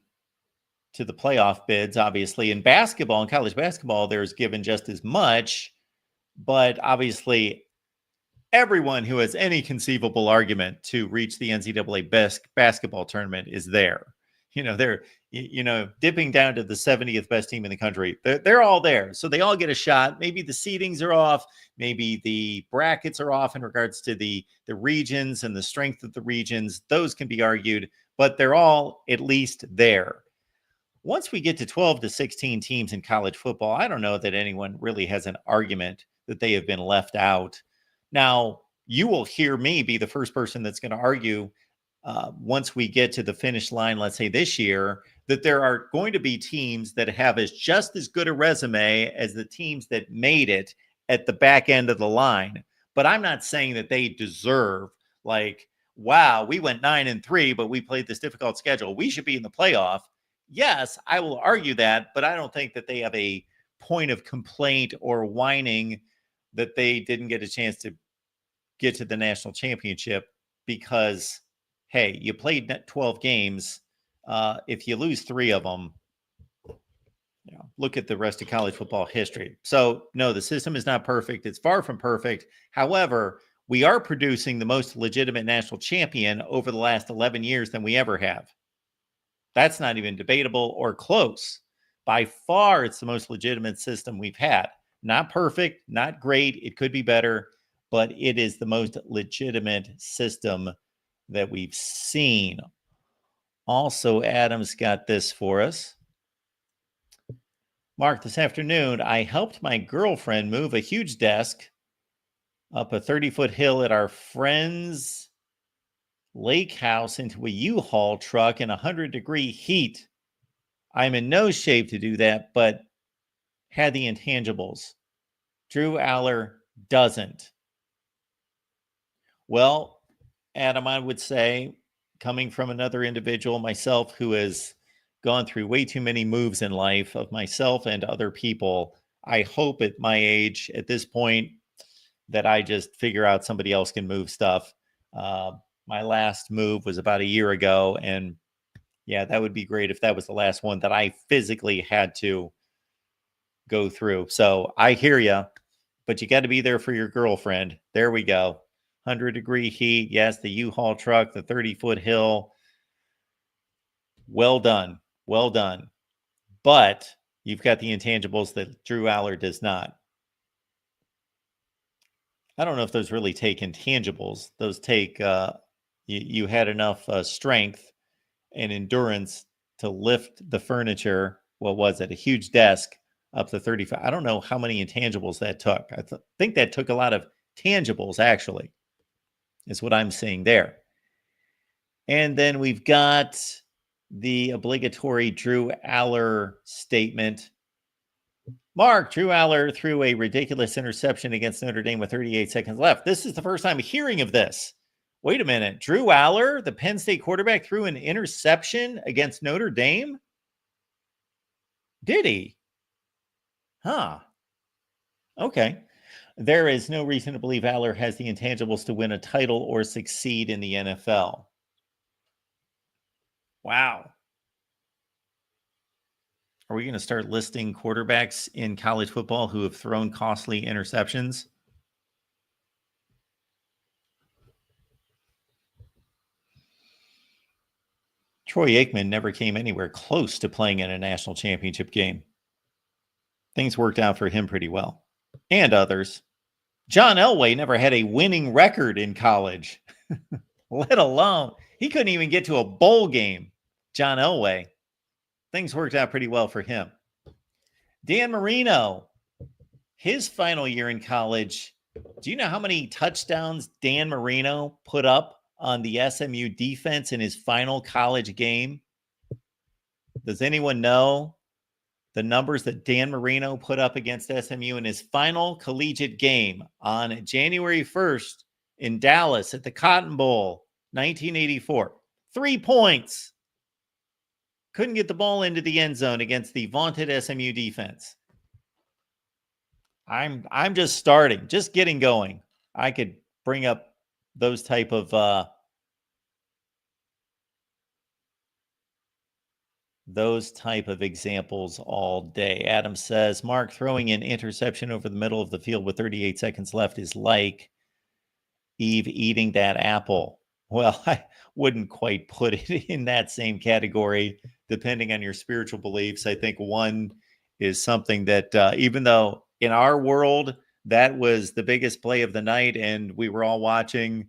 to the playoff bids. Obviously, in basketball, in college basketball, there's given just as much, but obviously everyone who has any conceivable argument to reach the NCAA best basketball tournament is there. They're dipping down to the 70th best team in the country. They're all there. So they all get a shot. Maybe the seedings are off. Maybe the brackets are off in regards to the regions and the strength of the regions. Those can be argued, but they're all at least there. Once we get to 12 to 16 teams in college football, I don't know that anyone really has an argument that they have been left out. Now, you will hear me be the first person that's going to argue once we get to the finish line, let's say this year, that there are going to be teams that have just as good a resume as the teams that made it at the back end of the line. But I'm not saying that they deserve Like, wow, we went 9-3, but we played this difficult schedule. We should be in the playoff. Yes, I will argue that, but I don't think that they have a point of complaint or whining that they didn't get a chance to get to the national championship because, hey, you played 12 games. If you lose 3 of them, look at the rest of college football history. So, no, the system is not perfect. It's far from perfect. However, we are producing the most legitimate national champion over the last 11 years than we ever have. That's not even debatable or close. By far, it's the most legitimate system we've had. Not perfect, not great. It could be better, but it is the most legitimate system that we've seen. Also, Adam's got this for us. Mark, this afternoon, I helped my girlfriend move a huge desk up a 30-foot hill at our friend's lake house into a U-Haul truck in 100-degree heat. I'm in no shape to do that, but had the intangibles. Drew Aller doesn't. Well, Adam, I would say, coming from another individual, myself, who has gone through way too many moves in life of myself and other people, I hope at my age, at this point, that I just figure out somebody else can move stuff. My last move was about a year ago, and yeah, that would be great if that was the last one that I physically had to go through. So I hear you, but you got to be there for your girlfriend. There we go. 100-degree heat. Yes, the U-Haul truck, the 30-foot hill. Well done. Well done. But you've got the intangibles that Drew Aller does not. I don't know if those really take intangibles. Those take, you had enough strength and endurance to lift the furniture. What was it? A huge desk up to 35. I don't know how many intangibles that took. I think that took a lot of tangibles, actually, is what I'm seeing there. And then we've got the obligatory Drew Aller statement. Mark, Drew Aller threw a ridiculous interception against Notre Dame with 38 seconds left. This is the first time hearing of this. Wait a minute. Drew Aller, the Penn State quarterback, threw an interception against Notre Dame? Did he? Huh. Okay. There is no reason to believe Aller has the intangibles to win a title or succeed in the NFL. Wow. Are we going to start listing quarterbacks in college football who have thrown costly interceptions? Troy Aikman never came anywhere close to playing in a national championship game. Things worked out for him pretty well. And others. John Elway never had a winning record in college, let alone, he couldn't even get to a bowl game. John Elway. Things worked out pretty well for him. Dan Marino, his final year in college, do you know how many touchdowns Dan Marino put up on the SMU defense in his final college game? Does anyone know the numbers that Dan Marino put up against SMU in his final collegiate game on January 1st in Dallas at the Cotton Bowl, 1984? 3 points. Couldn't get the ball into the end zone against the vaunted SMU defense. I'm just starting, just getting going. I could bring up those type of examples all day. Adam says, Mark, throwing an interception over the middle of the field with 38 seconds left is like Eve eating that apple. Well, I wouldn't quite put it in that same category, depending on your spiritual beliefs. I think one is something that even though in our world, that was the biggest play of the night, and we were all watching,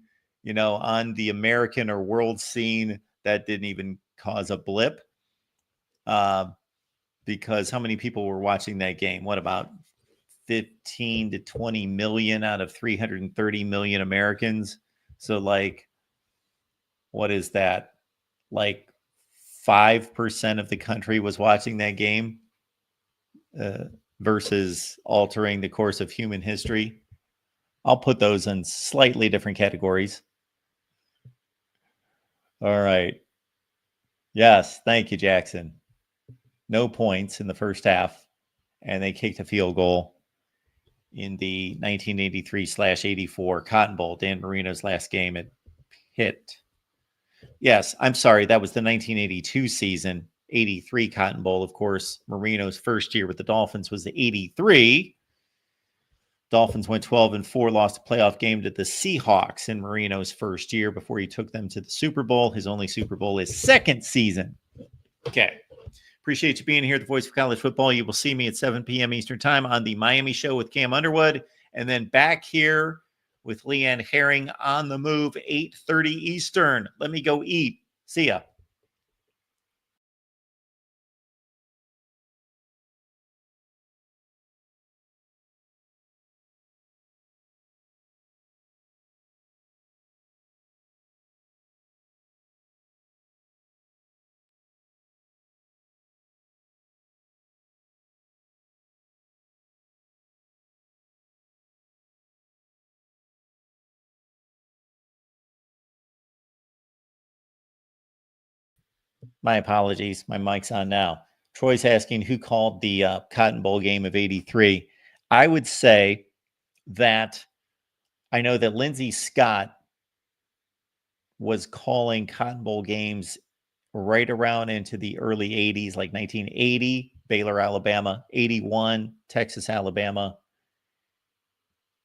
on the American or world scene, that didn't even cause a blip. Because how many people were watching that game? What, about 15 to 20 million out of 330 million Americans? So what is that? 5% of the country was watching that game versus altering the course of human history. I'll put those in slightly different categories. All right. Yes. Thank you, Jackson. No points in the first half, and they kicked a field goal in the 1983/84 Cotton Bowl, Dan Marino's last game at Pitt. Yes, I'm sorry. That was the 1982 season. 83 Cotton Bowl, of course. Marino's first year with the Dolphins was the 83. Dolphins went 12-4, lost a playoff game to the Seahawks in Marino's first year before he took them to the Super Bowl. His only Super Bowl his second season. Okay. Appreciate you being here, the voice of college football. You will see me at 7 p.m. Eastern time on the Miami Show with Cam Underwood, and then back here with Leanne Herring on the move, 8:30 Eastern. Let me go eat. See ya. My apologies. My mic's on now. Troy's asking who called the Cotton Bowl game of 83. I would say that I know that Lindsey Scott was calling Cotton Bowl games right around into the early 80s, like 1980, Baylor, Alabama, 81, Texas, Alabama.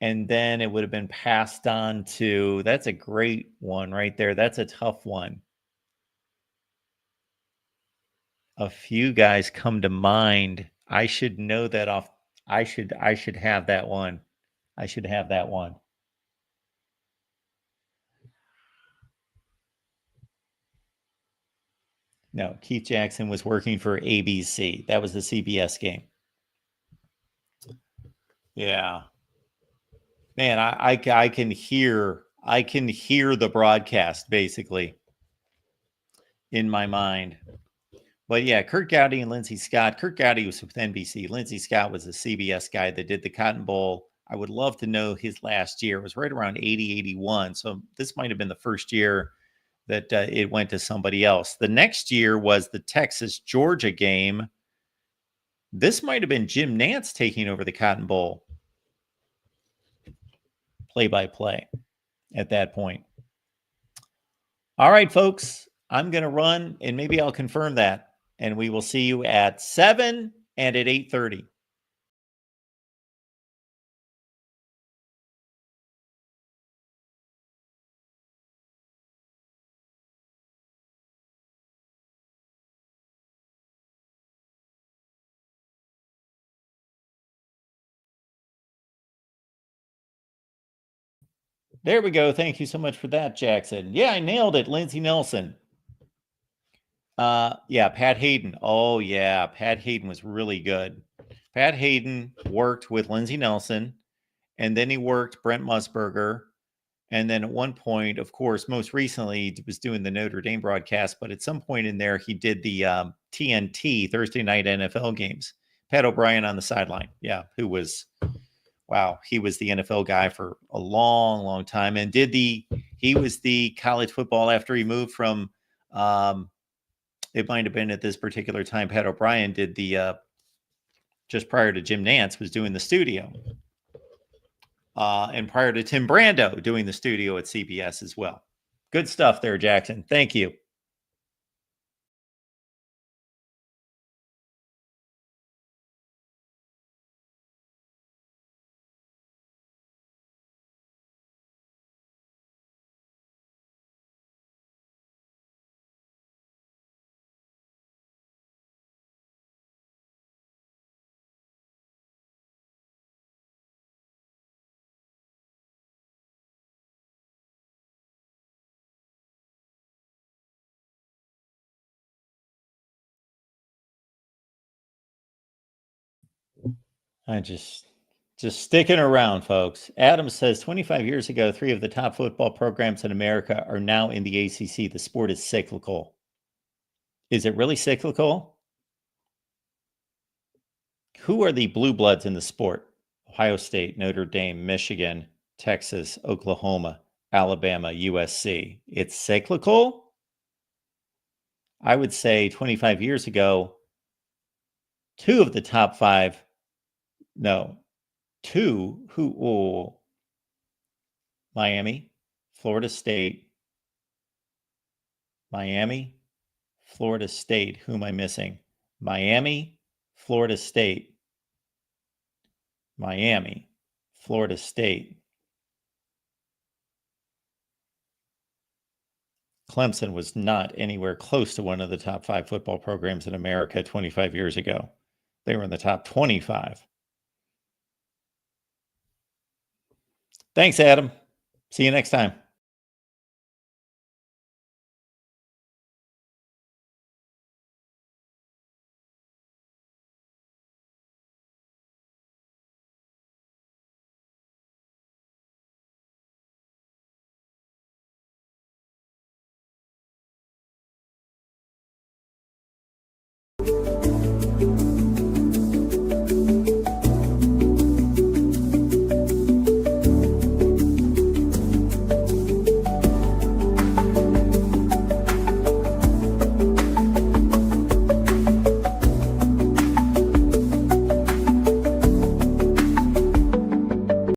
And then it would have been passed on to, that's a great one right there. That's a tough one. A few guys come to mind. I should know that off. I should have that one. I should have that one. No, Keith Jackson was working for ABC. That was the CBS game. Yeah. Man, I can hear the broadcast basically in my mind. But yeah, Kurt Gowdy and Lindsey Scott. Kurt Gowdy was with NBC. Lindsey Scott was a CBS guy that did the Cotton Bowl. I would love to know his last year. It was right around 80, 81. So this might have been the first year that it went to somebody else. The next year was the Texas-Georgia game. This might have been Jim Nantz taking over the Cotton Bowl play-by-play at that point. All right, folks, I'm going to run, and maybe I'll confirm that. And we will see you at 7 and at 8:30. There we go. Thank you so much for that, Jackson. Yeah, I nailed it. Lindsey Nelson. Yeah, Pat Hayden. Oh, yeah. Pat Hayden was really good. Pat Hayden worked with Lindsey Nelson, and then he worked Brent Musburger. And then at one point, of course, most recently, he was doing the Notre Dame broadcast, but at some point in there, he did the TNT Thursday night NFL games. Pat O'Brien on the sideline. Yeah, who was, wow, he was the NFL guy for a long, long time. And he was the college football after he moved from, it might have been at this particular time, Pat O'Brien did the, just prior to Jim Nantz was doing the studio. And prior to Tim Brando doing the studio at CBS as well. Good stuff there, Jackson. Thank you. I just sticking around, folks. Adam says 25 years ago, 3 of the top football programs in America are now in the ACC. The sport is cyclical. Is it really cyclical? Who are the blue bloods in the sport? Ohio State, Notre Dame, Michigan, Texas, Oklahoma, Alabama, USC. It's cyclical? I would say 25 years ago, two of the top five, Miami, Florida State, Miami, Florida State. Who am I missing? Miami, Florida State, Miami, Florida State. Clemson was not anywhere close to one of the top 5 football programs in America 25 years ago. They were in the top 25. Thanks, Adam. See you next time.